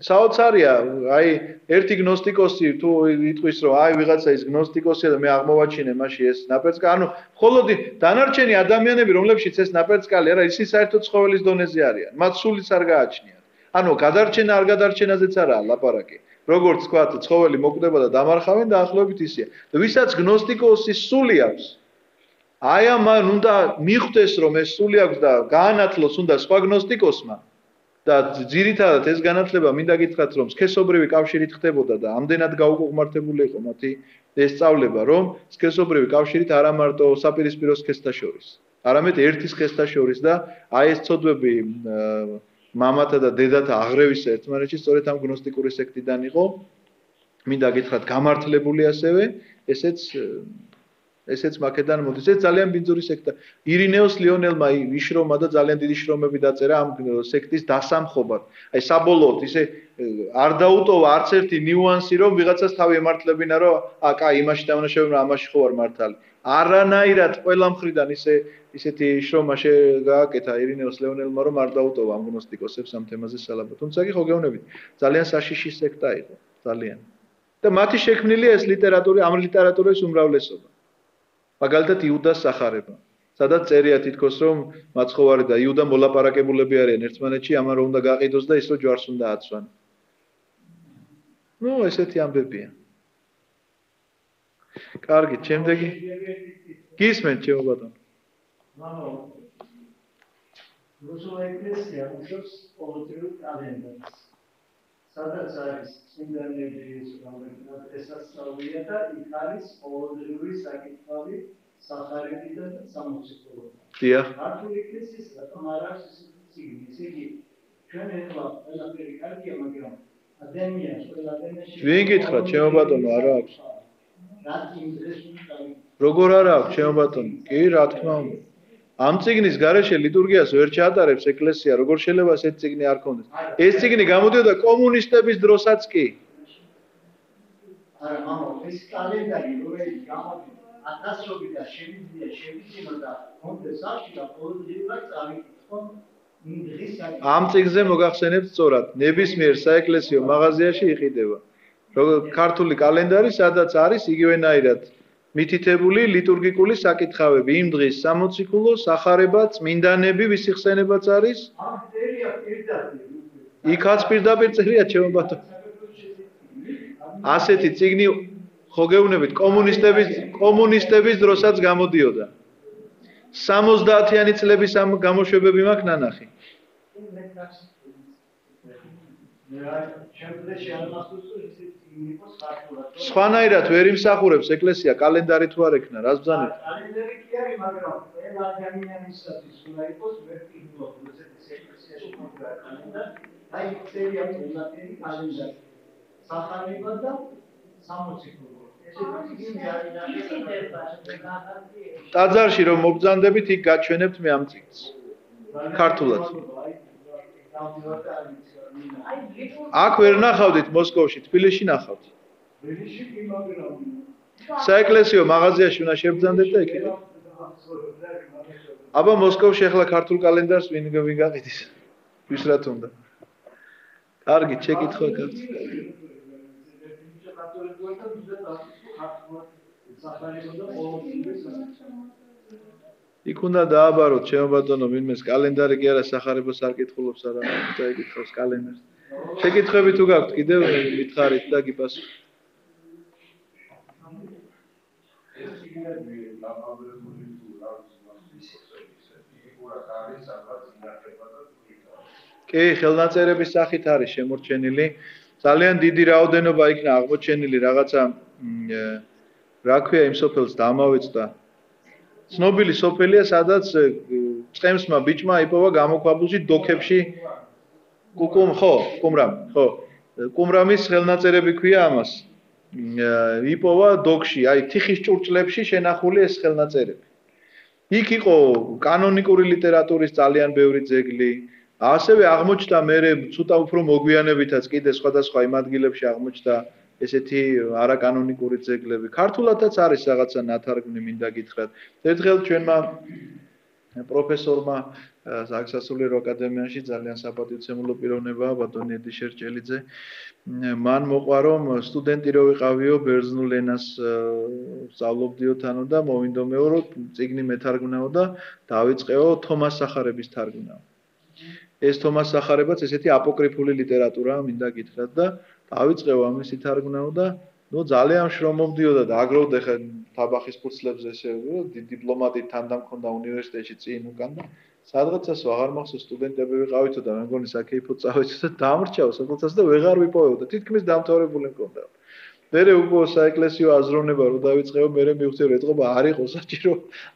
S1: საოცარია, აი ერთი გნოსტიკოსი თუ იტყვის რომ აი ვიღაცა ის გნოსტიკოსია და მე აღმოვაჩინე მასში ეს ნაპერწკალი, ანუ მხოლოდ დანარჩენი ადამიანები, რომლებშიც ეს ნაპერწკალი არა, ისინი საერთოდ ცხოველის დონეზე არიან. მათ სულიც არ გააჩნიათ. ანუ გადარჩენა არ გადარჩენაზეც არაა ლაპარაკი. როგორც თქვათ, ცხოველი მოკვდება და დამარხავენ და ახლობით ისეა. და ვისაც გნოსტიკოსის სული აქვს, აი ამან უნდა მიხვდეს რომ ეს სული აქვს და გაანათლოს უნდა სხვა გნოსტიკოსმა. და ძირითადად ეს განათლება მინდა გითხრათ რომ სქესობრივი კავშირით ხდებოდა და ამდენად გაუკუღმართებული იყო მათი ეს სწავლება რომ სქესობრივი კავშირით არა მარტო საპირისპირო სქესთა შორის არამედ ერთი სქესთა შორის და აი ეს ცოდვები მამათა და დედათა აღრევისა ერთმანეთში სწორედ ამ გნოსტიკური სექტიდან იყო მინდა გითხრათ გამართლებული ასევე ესეც მაკედან მოდის. ეს ძალიან ბინძური სექტა. ირინეოს ლიონელმა იშრომა და ძალიან დიდი შრომები დაწერა ამ სექტის დასამხობად. აი საბოლოოდ ისე არ დაუტოვა არც ერთი ნიუანსი რომ ვიღაცას თავი ემართლებინა რომ კაი იმაში დამნაშავე რომ ამაში ხო არ მართალი. არანაირად ყველა მხრიდან ისეთი შრომა გააკეთა ირინეოს ლეონელმა რომ არ დაუტოვა ამ გნოსტიკოსებს ამ თემაზე სალაბო. თუმცა კი ხო გეუბნებით, ძალიან საშიში სექტა იყო, ძალიან. და მათი შექმნილია ეს ლიტერატურა, ამ ლიტერატურის უმრავლესობა. მაგალითად იუდას სახარება. სადაც წერია თითქოს რომ მაცხოვარი და იუდა მოლაპარაკებულები არიან ერთმანეთში, ამან რომ უნდა გაყიდოს და ის რო ჯვარს უნდა აცვან. ნუ ესეთი ამბებია. კარგი, შემდეგი. გისმენთ, ჩემო ბატონო.
S2: რუსულ ეკლესია უშვებს ყოველდღიურ კალენდარს. სადაც არის წმინდანების ესასწავლია და იქ არის ყოველდღიური საკითხები სახარებიდან და სამოციქულოდან.
S1: დიახ.
S2: ქართული ეკლესიის რატომ არ არის ციგნი? ესე იგი, ჩვენ ეხლა ყველაფერი კარგია, მაგრამ ადამიანს ყველა ადამიანში
S1: ვინ გითხრათ, ჩემო ბატონო, არა აქვს.
S2: რაც იმ დღეს უნდა
S1: როგორ არა აქვს, ჩემო ბატონო? კი, რა თქმა უნდა. ამ ციგნის გარეშე ლიტურგიას ვერ ჩაატარებს ეკლესია, როგორ შეიძლება ეს ციგნი არ ქონდეს? ეს ციგნი გამოდიოდა კომუნისტების დროსაც კი.
S2: არა, მამა, ეს კალენდარი რომელიც გამოდიოდა 1000-იდან შევიძინა და კონდეს აღშია ყოველდღიურად წავიკითხონ იმ დღის
S1: ამ ციგნზე მოგახსენებთ სწორად, ნებისმიერ საეკლესიო მაღაზიაში იყიდება. ქართული კალენდარი, სადაც არის იგივენაირად მითითებული ლიტურგიკული საკითხავები, იმ დღის სამოციქულო, სახარება, წმინდანები, ვისი ხსენებაც არის?
S2: ამ წერია პირდაპირ.
S1: იქაც პირდაპირ წერია, ჩემო ბატონო. ასეთი წიგნი ხო გეუბნებით, კომუნისტების დროსაც გამოდიოდა. 70-იანი წლების ამ გამოშვებები მაქვს ნანახი. სხვანაირად ვერ იმსახურებს ეკლესია კალენდარი თუ არ ექნა, რას ბრძანეთ?
S2: კალენდარი კი არის, მაგრამ ყველა ადამიანისათვის უნდა იყოს ვერტიკალურად, როდესაც ეკლესიაში მოდგა კალენდარი, აი წერია ყველაფერი კალენდარი. სახარება და სამოციქულო.
S1: ტაძარში რომ მობრძანდებით, იქ გაჩვენებთ მე ამ წიგნს. ქართულად. აქ ვერ ნახავდით მოსკოვში, თბილისში ნახავთ.
S2: თბილისში კი მაგრამ
S1: საეკლესიო მაღაზიაში უნდა შევბრძანდეთ და იქ. აბა მოსკოვში ახლა ქართულ კალენდარს ვინ გაყიდის? ვის რა თუნდა? კარგი, შეკითხვა გაქვთ. იქ უნდა დააბაროთ ჩემო ბატონო ვინმეს კალენდარი კი არა სახარებოს არ კითხულობს არა დაიკითხოს კალენდარს. შეკითხვები თუ გაქვთ კიდევ მითხარით და გიპასუხოთ. კი, ხელნაწერების სახით არის შემორჩენილი. ძალიან დიდი რაოდენობა იქნა აღმოჩენილი რაღაცა რა ქვია იმ სოფელს დამავეწდა. ცნობილი სოფელია, სადაც წყემსმა ბიჭმა იპოვა გამოქვაბულში დოქებში კუმრამის ხელნაწერები ქვია ამას. იპოვა დოქში, აი თიხის ჭურჭლებში შენახული ეს ხელნაწერები. იქ იყო კანონიკური ლიტერატურის ძალიან ბევრი ძეგლი. ასევე აღმოჩნდა მერე ცოტა უფრო მოგვიანებითაც კიდე სხვადასხვა იმ ადგილებში აღმოჩნდა ესეთი არაკანონიკური ძეგლები. ქართულადაც არის რაღაცა ნათარგმნი მინდა გითხრათ. ერთხელ ჩვენმა პროფესორმა სასულიერო აკადემიაში ძალიან საპატივცემულო პიროვნებაა ბატონი ედიშერ ჭელიძე. მან მოყვა რომ სტუდენტი რო ვიყავიო ბერძნულ ენას სწავლობდიო თანო და მოვინდომეო რომ წიგნი მეთარგმნაო და დავიწყეო თომას სახარების თარგმნა. ეს თომას სახარებაც ესეთი აპოკრიფული ლიტერატურაა მინდა გითხრათ და დავიწყეო ამისი თარგმნაო და ძალიან შრომობდიოდა და აგროვდა ხა თაბახის ფურცლებს ესე დიპლომატით თანდამ მქონდა უნივერსიტეტში წინ უკან და სადღაცას აღარ მახსოვს სტუდენტები ვიყავითო და მე მგონი საკეიფო წავეცო და დამრჩაო სადღაცას და ვეღარ ვიპოვებდა თითქმის დამთავრებული მქონდა. მერე უკვე საეკლესიო აზროვნება რო დავიწყეო მერე მივხვდი რომ ეთყობა არ იყო საჭირო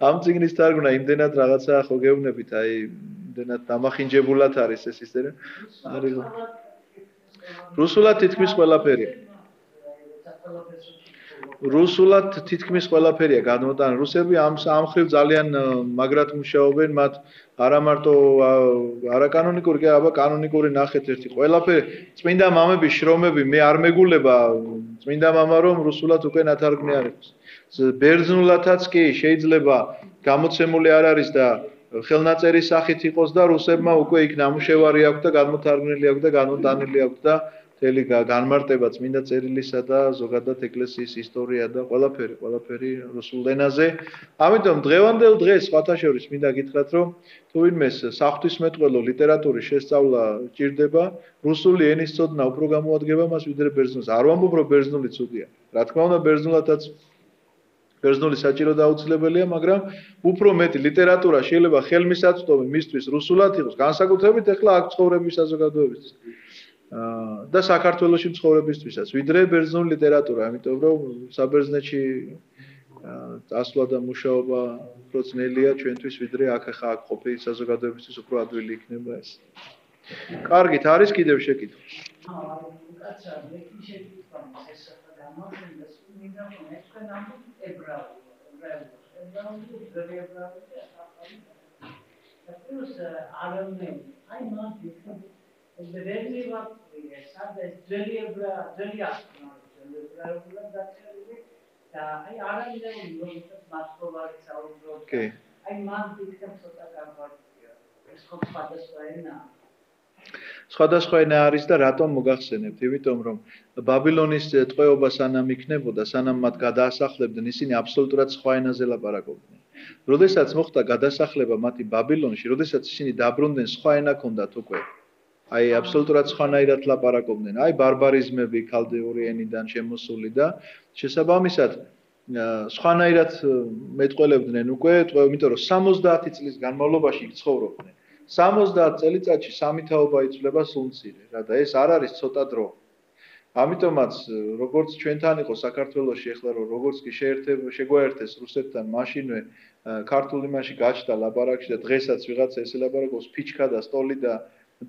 S1: ამ წიგნის თარგმნა იმდენად რაღაცა ხო გეუბნებით აი იმდენად დამახინჯებულად არის ეს ისე არის რუსულად თითქმის ყველაფერია. რუსულად თითქმის ყველაფერია გადმოტანილი. რუსები ამ ხრივ ძალიან მაგრად მუშაობენ, მათ არა მარტო არაკანონიკური, კი აბა კანონიკური ნახეთ ერთი ყველაფერი. წმინდა მამების შრომები მე არ მეგულება წმინდა მამა რომ რუსულად უკვე ნათარგმნი არ იყოს. ბერძნულადაც კი შეიძლება გამოცემული არ არის და ხელნაწერის სახით იყოს და რუსებმა უკვე იქ ნამუშევარი აქვს და გადმოთარგმნილი აქვს და განმოტანილი აქვს და მთელი განმარტება წმინდა წერილისა და ზოგადად ეკლესიის ისტორია და ყველაფერი რუსულ ენაზე. ამიტომ დღევანდელ დღეს სხვათა შორის მინდა გითხრათ რომ თუ ვინმეს საღვთისმეტყველო ლიტერატურის შესწავლა ჭირდება, რუსული ენის ცოდნა უფრო გამოადგება მას ვიდრე ბერძნულს. არ ვამბობ რომ ბერძნული ცუდია. რა თქმა უნდა ბერძნულადაც ბერძნული საჭირო და აუცილებელია, მაგრამ უფრო მეტი ლიტერატურა შეიძლება ხელმისაწვდომი მისთვის რუსულად იყოს, განსაკუთრებით ახლა აქ ცხოვრების საზოგადოებისთვის. და საქართველოში მცხოვრებისთვისაც ვიდრე ბერძნული ლიტერატურა, ამიტომ რომ საბერძნეთში წასვლა და მუშაობა უფრო ძნელია ჩვენთვის ვიდრე აქ ახლა აქ ყოფილი საზოგადოებისთვის უფრო ადვილი იქნება ეს. კარგით, არის კიდევ შეკითხვა? სხვადასხვა ენა არის და რატომ მოგახსენებთ? იმიტომ რომ ბაბილონის ტყვეობა სანამ იქნებოდა, სანამ მათ გადაასახლებდნენ, ისინი აბსოლუტურად სხვა ენაზე ლაპარაკობდნენ. როდესაც მოხდა გადასახლება მათი ბაბილონში, როდესაც ისინი დაბრუნდნენ, სხვა ენა ჰქონდათ უკვე. აი აბსოლუტურად სხვანაირად ლაპარაკობდნენ. აი ბარბარიზმები ქალდეური ენიდან შემოსული და შესაბამისად სხვანაირად მეტყველებდნენ უკვე, იმიტომ რომ 70 წლის განმავლობაში იქ ცხოვრობდნენ. 70 წელიწადში სამი თაობა იცვლება სულ მცირე, რა და ეს არ არის ცოტა დრო. ამიტომაც როგორც ჩვენთან იყო საქართველოში ახლა როგორც კი შეგვაერთეს რუსეთთან მაშინვე ქართულ იმაში გაჩნდა ლაპარაკში და დღესაც ვიღაცა ესე ლაპარაკობს ფიჩქა და სტოლი და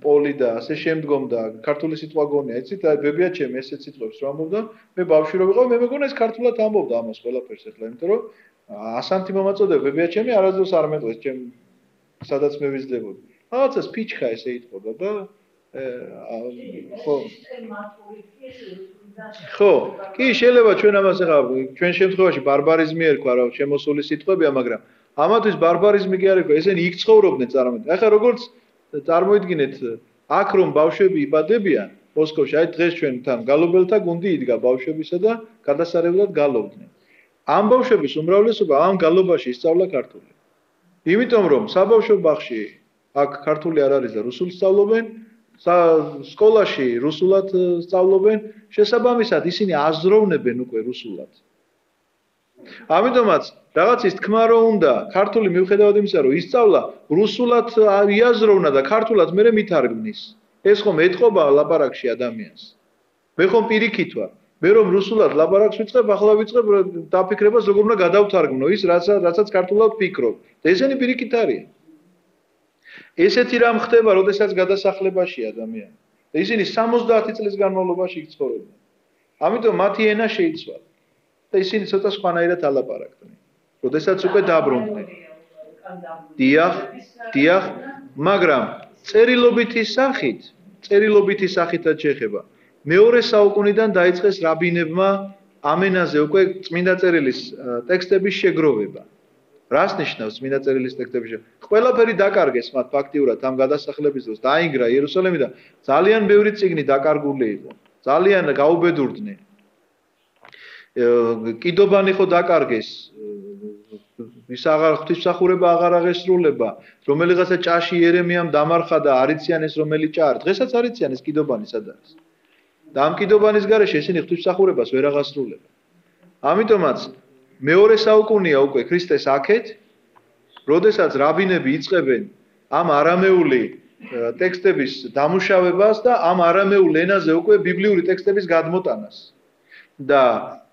S1: პოლი და ასე შემდგომ და ქართული სიტყვა გონია, იცით, აი ბებია ჩემი ესეც სიტყვებს რომ ამბობდა, მე ბავშვი რო ვიყავ, მე მეგონა ეს ქართულად ამბობდა ამას ყველაფერს ახლა, იმიტომ რომ ასანთი მომაწოდე ბებია ჩემი არასდროს არ მეტყვის ჩემ სადაც მე ვიზრდებოდი. რაღაცას ფიჩქა ესე იტყოდა და ხო, კი შეიძლება ჩვენ ამას ახლა ჩვენ შემთხვევაში ბარბარიზმი ერქვა რა შემოსული სიტყვებია, მაგრამ ამათვის ბარბარიზმი კი არ ერქვა, ესენი იქ ცხოვრობდნენ წარმოვიდგინეთ. ახლა როგორც წარმოიდგინეთ, აქ რომ ბავშვები იბადებიან, მოსკოვში. აი დღეს ჩვენ თან გალობელთა გუნდი იდგა ბავშვებისა და გადასარევად გალობდნენ. ამ ბავშვების უმრავლესობა ამ გალობაში ისწავლა ქართული. იმიტომ რომ საბავშვო ბაღში აქ ქართული არ არის და რუსულს სწავლობენ, სკოლაში რუსულად სწავლობენ, შესაბამისად ისინი აზროვნებენ უკვე რუსულად. ამიტომაც რაღაცის თქმა რო უნდა, ქართული მიუხედავად იმისა, რომ ისწავლა, რუსულად იაზროვნა და ქართულად მერე მითარგმნის. ეს ხომ ეთყობა ლაპარაკში ადამიანს. მე ხომ პირიქით ვარ. მე რომ რუსულად ლაპარაკს ვიწყებ, ახლა ვიწყებ დაფიქრებას როგორ უნდა გადავთარგმნო ის, რასაც ქართულად ვფიქრობ. და ესენი პირიქით არიან. ესეთი რამ ხდება, როდესაც გადასახლებაში ადამიანი. და ისინი 70 წლის განმავლობაში იქ ცხოვრობენ. ამიტომ მათი ენა შეიცვალა. და ისინი ცოტა სხვანაირად ალაპარაკდნენ. როდესაც უკვე დაბრუნდნენ. დიახ, მაგრამ წერილობითი სახითაც შეეხება. მეორე საუკუნიდან დაიწყეს რაბინებმა ამ ენაზე უკვე წმინდა წერილის ტექსტების შეგროვება. რას ნიშნავს წმინდა წერილის ტექსტების შეგროვება? ყველაფერი დაკარგეს მათ ფაქტიურად ამ გადასახლების დროს დაინგრა იერუსალიმიდან ძალიან ბევრი წიგნი დაკარგული იყო. ძალიან გაუბედურდნენ. კიდობანი ხო დაკარგეს. ის ღვთისმსახურება აღარ აღესრულება, რომელიღაცა ჭაში იერემიამ დამარხა და არიციან ეს რომელი ჭა არის. დღესაც არიციან ეს კიდობანი სად არის. და ამ კიდობანის გარეშე ისინი ღვთისმსახურებას ვერ აღასრულებენ. ამიტომაც მეორე საუკუნეა უკვე ქრისტეს აქეთ, როდესაც რაბინები იწყებენ ამ არამეული ტექსტების დამუშავებას და ამ არამეულ ენაზე უკვე ბიბლიური ტექსტების გადმოტანას. და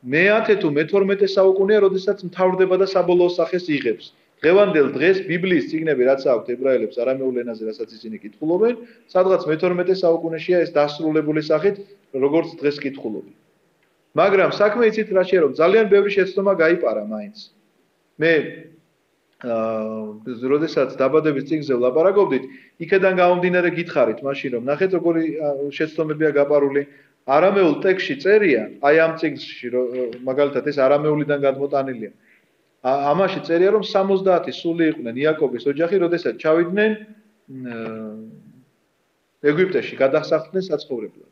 S1: მე-10 თუ მე-12 საუკუნეა, როდესაც მთავრდება და საბოლოო სახეს იღებს. დღევანდელ დღეს ბიბლიის წიგნები რაც აქვთ ებრაელებს არამეულ ენაზე, რასაც ისინი კითხულობენ, სადღაც მე-12 საუკუნეშია ეს დასრულებული სახით, როგორც დღეს კითხულობენ. მაგრამ საქმე იცით რა შეერო, ძალიან ბევრი შეცდომა გაიპარა მაინც. მე როდესაც დაბადების წიგნზე ვლაპარაკობდით, იქედან გამომდინარე გითხარით მაშინ რომ ნახეთ როგორი შეცდომებია გაპარული. არამეულ ტექსტში წერია, აი ამ წიგნში მაგალითად ეს არამეულიდან გადმოტანილია. ამაში წერია რომ 70 სული იყვნენ იაკობის ოჯახი, როდესაც ჩავიდნენ ეგვიპტეში, გადასახლდნენ საცხოვრებლად.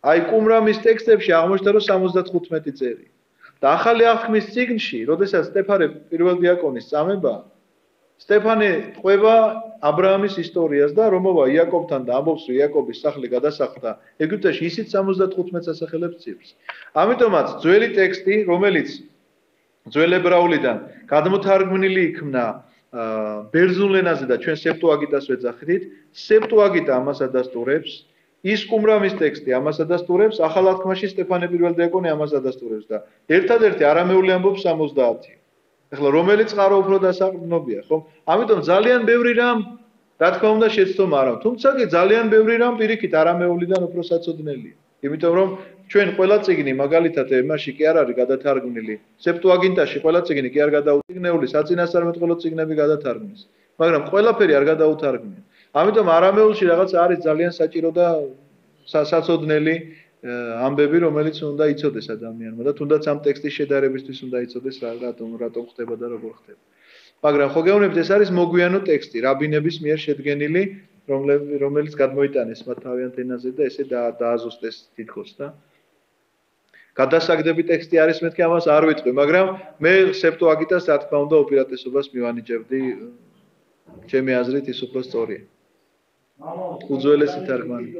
S1: აი კუმრამის ტექსტებში აღმოჩნდა რომ 75 წერია. და ახალი აღთქმის წიგნში, როდესაც სტეფანე პირველ დიაკონის წამება, სტეფანე ყვება აბრაამის ისტორიას და რომობა იაკობთან და ამბობს რომ იაკობის სახლი გადასახლდა ეგვიპტეში, ისიც 75 სასახელებს ცირს. ამიტომაც ძველი ტექსტი, რომელიც ძველ ებრაულიდან გადმოთარგმნილი იქნა ბერძნულ ენაზე და ჩვენ სეპტუაგიტას ვეძახით, სეპტუაგიტა ამას ადასტურებს, ის კუმრამის ტექსტი ამას ადასტურებს, ახალ აღთქმაში სტეფანე პირველ დიაკონი ამას ადასტურებს და ერთადერთი არამეული ამბობს 70. ეხლა რომელი წყარო უფრო დასაყრდნობია, ხო? ამიტომ ძალიან ბევრი რამ, რა თქმა უნდა, შეცდომა არა, თუმცა კი ძალიან ბევრი რამ პირიქით არამეულიდან უფრო საწოდნელია. იმიტომ რომ ჩვენ ყველა წიგნი მაგალითად იმაში კი არ არის გადათარგმნილი. სეპტუაგინტაში ყველა წიგნი კი არ გადაუთარგმნილი, საწინასწარმეტყველო წიგნები გადათარგმნეს, მაგრამ ყველაფერი არ გადაუთარგმნია. ამიტომ არამეულში რაღაც არის ძალიან საჭირო და საწოდნელი ამბები, რომელიც უნდა იცოდეს ადამიანმა და თუნდაც ამ ტექსტის შედარებისთვის უნდა იცოდეს რატომ ხდება და როგორ ხდება. მაგრამ ხო გეუბნებით, ეს არის მოგვიანო ტექსტი, რაბინების მიერ შედგენილი, რომელიც გადმოიტანეს მათ თავიანთ ენაზე და ესე დააზუსტეს თითქოს და გადასაგდები ტექსტი არის, მეთქი ამას არ ვიტყვი, მაგრამ მე სეპტუაგიტას რა თქმა უნდა უპირატესობას მივანიჭებდი, ჩემი აზრით ის უფრო სწორია. უძველესი თარგმანი.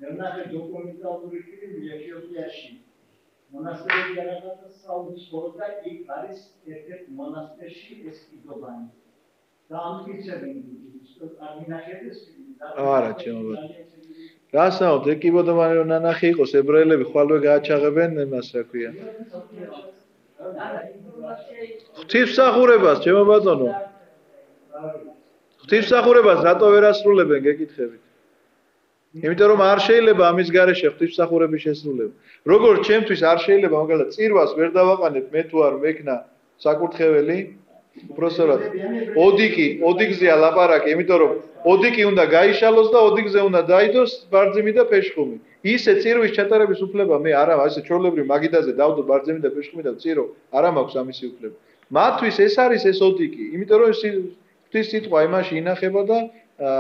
S2: Nernate documentaluri filmi Etiopiashi. Monasteri yaratata sağlık sporda ilk Aris erkek monasterşi eski dobani. Daha geçelim. Arminaşedes filmi.
S1: Ara, ჩემო. რასაუთ, ეკიბოდომანი რომ ნანახი იყოს, ებრაელები ხვალვე გააჩაღებენ იმას, რა ქვია. ღვთისმსახურებას, ჩემო ბატონო. ღვთისმსახურებას რატო ვერ ასრულებენ, გეკითხებით? იმიტომ რომ არ შეიძლება ამის გარეშე ღვთისმსახურების შესრულება. როგორც ჩემთვის არ შეიძლება მაგალითად წირვას ვერ დავაყანებ მე თუ არ მექნა საკურთხეველი, უბრალოდ ოდიგზეა ლაპარაკი, იმიტომ რომ ოდიკი უნდა გაიშალოს და ოდიგზე უნდა დაიდოს ბარძიმი და ფეშხუმი. ისე წირვის ჩატარების უფლება მე არა, ესე ჩვეულებრივ მაგიდაზე დავდო ბარძიმი და ფეშხუმი და წირო, არა მაქვს ამისი უფლება. მათთვის ეს არის ეს ოდიკი, იმიტომ რომ ღვთის სიტყვა იმაში ინახება და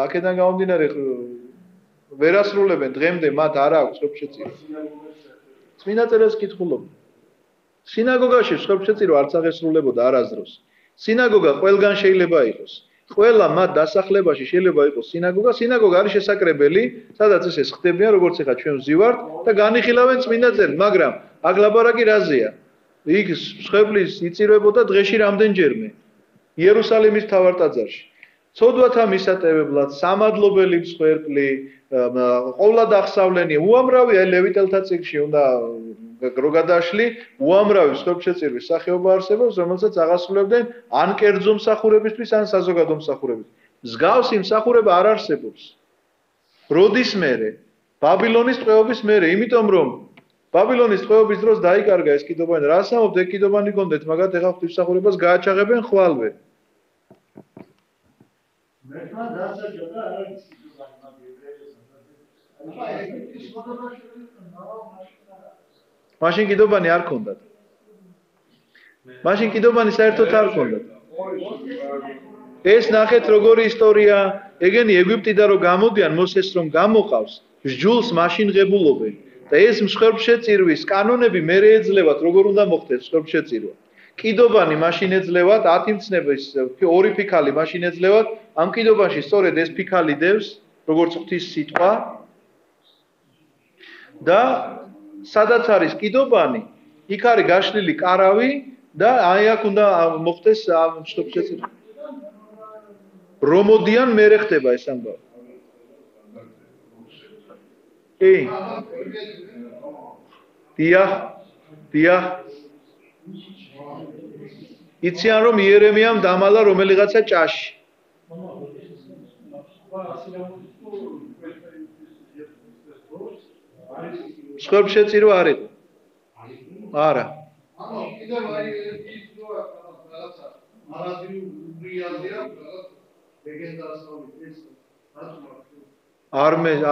S1: აქედან გამომდინარე ვერასრულებენ დღემდე მათ არ აქვს სრულშეწირო. წმინდა წერილს კითხულობ. სინაგოგაში სრულშეწირო არც აღესრულებოდა არასდროს. სინაგოგა ყველგან შეიძლება იყოს. ყველა მათ დასახლებაში შეიძლება იყოს სინაგოგა. სინაგოგა არის შესაკრებელი, სადაც ეს ხდებიან, როგორც ეხა ჩვენ ვზივართ და განიხილავენ წმინდა წერილს, მაგრამ აქ ლაპარაკი რაზეა? იქ მსხვერპლის იწირვებოდა დღეში რამდენჯერმე იერუსალიმის მთავარ ტაძარში. ცოდვათა მისატევებლად, სამადლობელი მსხვერპლი, ყოვლად აღსავლენი, უამრავი ლევიტელთა წიგნში უნდა გადაშლი, უამრავი მსხვერპლშეწირვის სახეობა არსებობს, რომელსაც აღასრულებდნენ ან კერძო მსახურებისთვის, ან საზოგადო მსახურებისთვის. მსგავსი მსახურება არ არსებობს. როდის მერე? ბაბილონის ტყვეობის მერე, იმიტომ რომ ბაბილონის ტყვეობის დროს დაიკარგა ეს კიდობანი. რა სამობთ ეგ კიდობანი გონდეთ, მაგრამ ეხლა ღვთისმსახურებას გააჩაღებენ ხვალვე.
S2: მერტმა დასაჯა და არ არის კიდობანი
S1: მაშინ კიდობანი არ ქონდათ. მაშინ კიდობანი საერთოდ არ ქონდათ. ეს ნახეთ როგორი ისტორია, ეგენი ეგვიპტიდან რომ გამოდიან მოსეს რომ გამოყავს, სჯულს მაშინ ღებულობენ. და ეს მსხვერპლშეწირვის კანონები მერე ეძლევათ, როგორ უნდა მოხდეს მსხვერპლშეწირვა. კიდობანი მაშინ ეძლევათ, 10 მცნების 2 ფიქალი მაშინ ეძლევათ, ამ კიდობაში სწორედ ეს ფიქალი დევს, როგორც ღვთის სიტყვა. და სადაც არის კიდობანი, იქ არის გაშლილი კარავი და აი აქ უნდა მოხდეს მსხვერპლშეწირვა. რომოდიან მერე ხდება ეს ამბავი. კი. დიახ. იციან რომ იერემიამ დამალა რომელიღაცა ჭაში. მსხვერპლშეწირვა არ იყო. არა.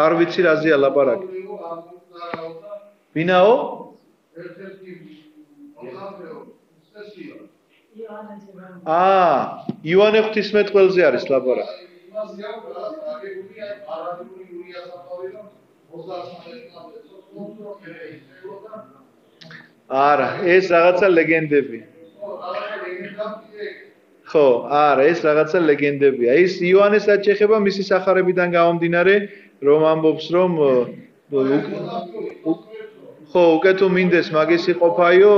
S1: არ ვიცი რაზეა ლაპარაკი. ვინაო? ივანე ღვთისმეტყველზე არის ლაპარაკი. არა, ეს რაღაცა ლეგენდებია. ხო, არა, ეს რაღაცა ლეგენდებია. ის იოანესაც ეხება მისი სახარებიდან გამომდინარე, რომ ამბობს, რომ ხო, უკეთო მინდეს მაგისი ყოფაიო,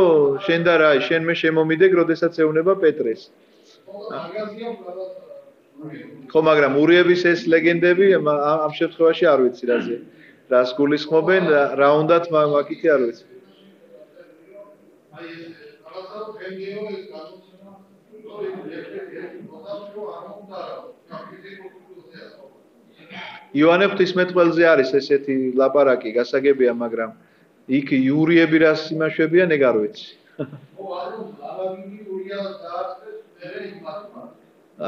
S1: შენ და რა, შენ მე შემომიდეგ, როდესაც ეუნება პეტრეს. ხო, მაგრამ ურიების ეს ლეგენდები ამ შემთხვევაში არ ვიცი რაზე. რას გულისხმობენ, რა უნდათ მაგითი არ ვიცი. ივანე ღვთისმეტყველზე არის ესეთი ლაპარაკი, გასაგებია, მაგრამ იქ იურიები რას იმაშვებიან, ეგ არ ვიცი.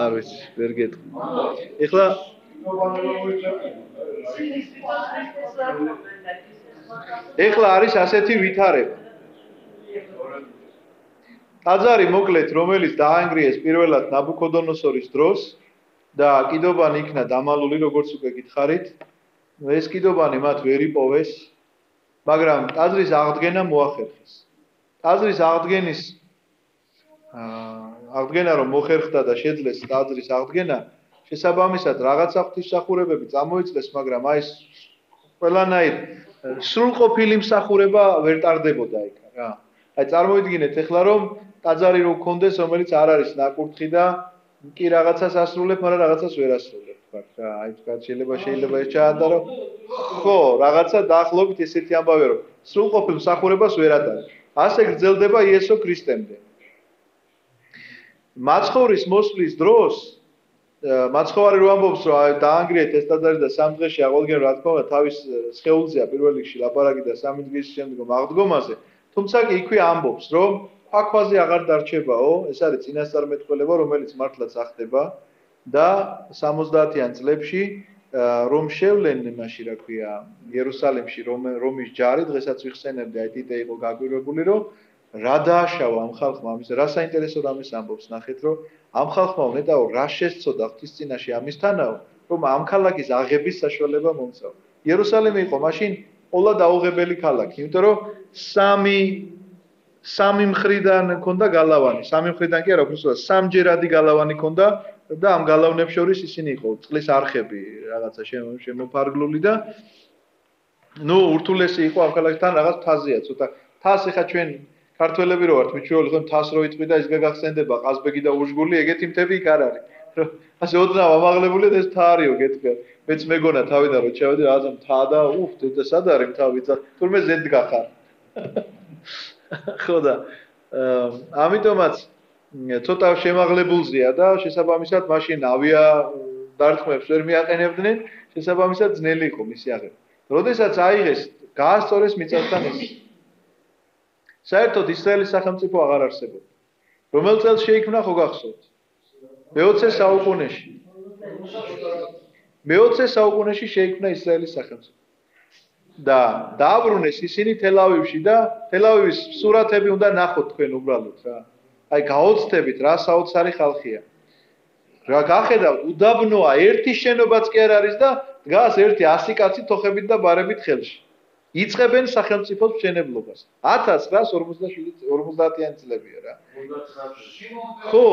S1: არ ვიცი, ვერ გეტყვი. ეხლა არის ასეთი ვითარება. ტაძარი მოკლედ, რომელიც დაანგრიეს პირველად ნაბუქოდონოსორის დროს და კიდობანი იქნა დამალული, როგორც უკვე გითხარით, ეს კიდობანი მათ ვერ იპოვეს, მაგრამ ტაძრის აღდგენა მოახერხეს. ტაძრის აღდგენა რომ მოხერხდა და შეძლეს ტაძრის აღდგენა, შესაბამისად რაღაცა ღვთისმსახურებები წამოიწეს, მაგრამ აი ყველანაირ სრულყოფილი მსახურება ვერ ტარდებოდა იქ რა. აი წარმოიდგინეთ ეხლა რომ ტაძარი რო გქონდეს, რომელიც არ არის ნაკურთხი და კი რაღაცას ასრულებ, მაგრამ რაღაცას ვერ ასრულებ, თქვათ რა. აი თქვათ შეიძლება ეს ჩაადარო. ხო, რაღაცა დაახლოებით ესეთი ამბავია, რომ სრულყოფილ მსახურებას ვერ ატარებს. ასე გრძელდება იესო ქრისტემდე. მაცხოვრის მოსვლის დროს მაცხოვარი რო ამბობს, რომ დაანგრიეთ ეს ტაძარი და 3 დღეში აღოდგენ, რა თქმა უნდა, თავის სხეულზეა პირველ რიგში ლაპარაკი და 3 დღის შემდგომ აღდგომაზე. თუმცა კი იქვე ამბობს, რომ ქვაქვაზე აღარ დარჩებაო, ეს არის წინასწარმეტყველება, რომელიც მართლაც ახდება და 70-იან წლებში რომ შევლენ იმაში, რა ქვია, იერუსალიმში რომის ჯარი, დღესაც ვიხსენებდი, აი ტიტე იყო გაგვირებული, რომ რა დააშავა ამ ხალხმა ამის, რა საინტერესოდ ამის ამბობს, ნახეთ, რომ ამ ხალხმა უნდაო რა შესწოდა ღვთის წინაშე ამისთანაო, რომ ამ ქალაქის აღების საშუალება მომწავა. იერუსალიმი იყო მაშინ ყოლა დაუღებელი ქალაქი, იმიტომ რომ სამი მხრიდან ჰქონდა გალავანი, სამი მხრიდან კი არა, უბრალოდ სამჯერადი გალავანი ჰქონდა და ამ გალავნებს შორის ისინი იყო წყლის არხები რაღაცა შემოფარგლული და ნუ ურთულესი იყო ამ ქალაქთან რაღაც თაზია, ცოტა თას ეხა ჩვენ ქართველები რო ვართ, მიჩვეული ხომ თას რო იტყვი და ის გაგახსენდება ყაზბეგი და უშგული, ეგეთი მთები იქ არ არის. ასე ოდნავ ამაღლებული და ეს მთა არისო გეტყვია. მეც მეგონა თავიდან რო ჩავედი რაღაცა მთა და და სად არის მთა ვიცა, თურმე ზედ გახარ. ხო და ამიტომაც ცოტა შემაღლებულზეა და შესაბამისად მაშინ ავია დარტყმებს ვერ მიაყენებდნენ, შესაბამისად ძნელი იყო მისი აღება. როდესაც აიღეს, გაასწორეს მიწასთან ეს. საერთოდ ისრაელის სახელმწიფო აღარ არსებობდა. რომელ წელს შეიქმნა ხო გახსოვთ? მე-20 საუკუნეში. მე-20 საუკუნეში შეიქმნა ისრაელის სახელმწიფო. და დააბრუნეს ისინი თელ-ავივში და თელ-ავივის სურათები უნდა ნახოთ თქვენ უბრალოდ რა. აი გაოცდებით რა საოცარი ხალხია. რა გახედავთ უდაბნოა, ერთი შენობაც კი არ არის და დგას ერთი 100 კაცი თოხებით და ბარებით ხელში. იწყებენ სახელმწიფოს მშენებლობას. 1950-იანი წლებია რა. ხო.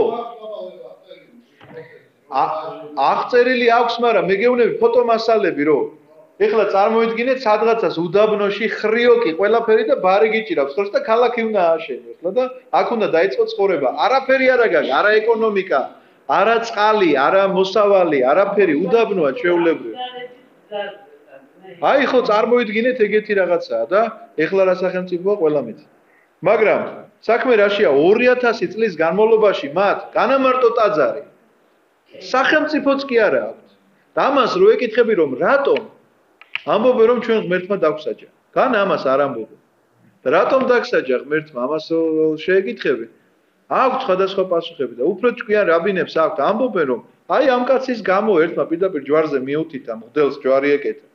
S1: აღწერილი აქვს, მაგრამ მე გეუბნები ფოტომასალები რო. ეხლა წარმოიდგინეთ სადღაცას უდაბნოში ხრიოკი ყველაფერი და ბარი გიჭირავს ხოლმე და ქალაქი უნდა ააშენო ეხლა და აქ უნდა დაიწყო ცხოვრება. არაფერი არ აგაგ, არა ეკონომიკა, არა წყალი, არა მოსავალი, არაფერი უდაბნოა ჩვეულებრივ. აი ხო წარმოიდგინეთ ეგეთი რაღაცაა და ეხლა რა სახელმწიფოა ყველა მეც. მაგრამ საქმე რაშია 2000 წლის განმავლობაში მათ განამარტო ტაძარი. სახელმწიფოც კი არა აქვს. და ამას რო ეკითხები რომ რატომ ამბობენ რომ ჩვენ ღმერთმა დაგვსაჯა. გან ამას არ ამბობენ. რატომ დაგვსაჯა ღმერთმა? ამას შეეკითხები. აქვს სხვადასხვა პასუხები და უფრო ჭკვიან რაბინებს აქვთ ამბობენ რომ აი ამ კაცის გამო ერთმა პირდაპირ ჯვარზე მიუთითა მღვდელს ჯვარი ეკეთა.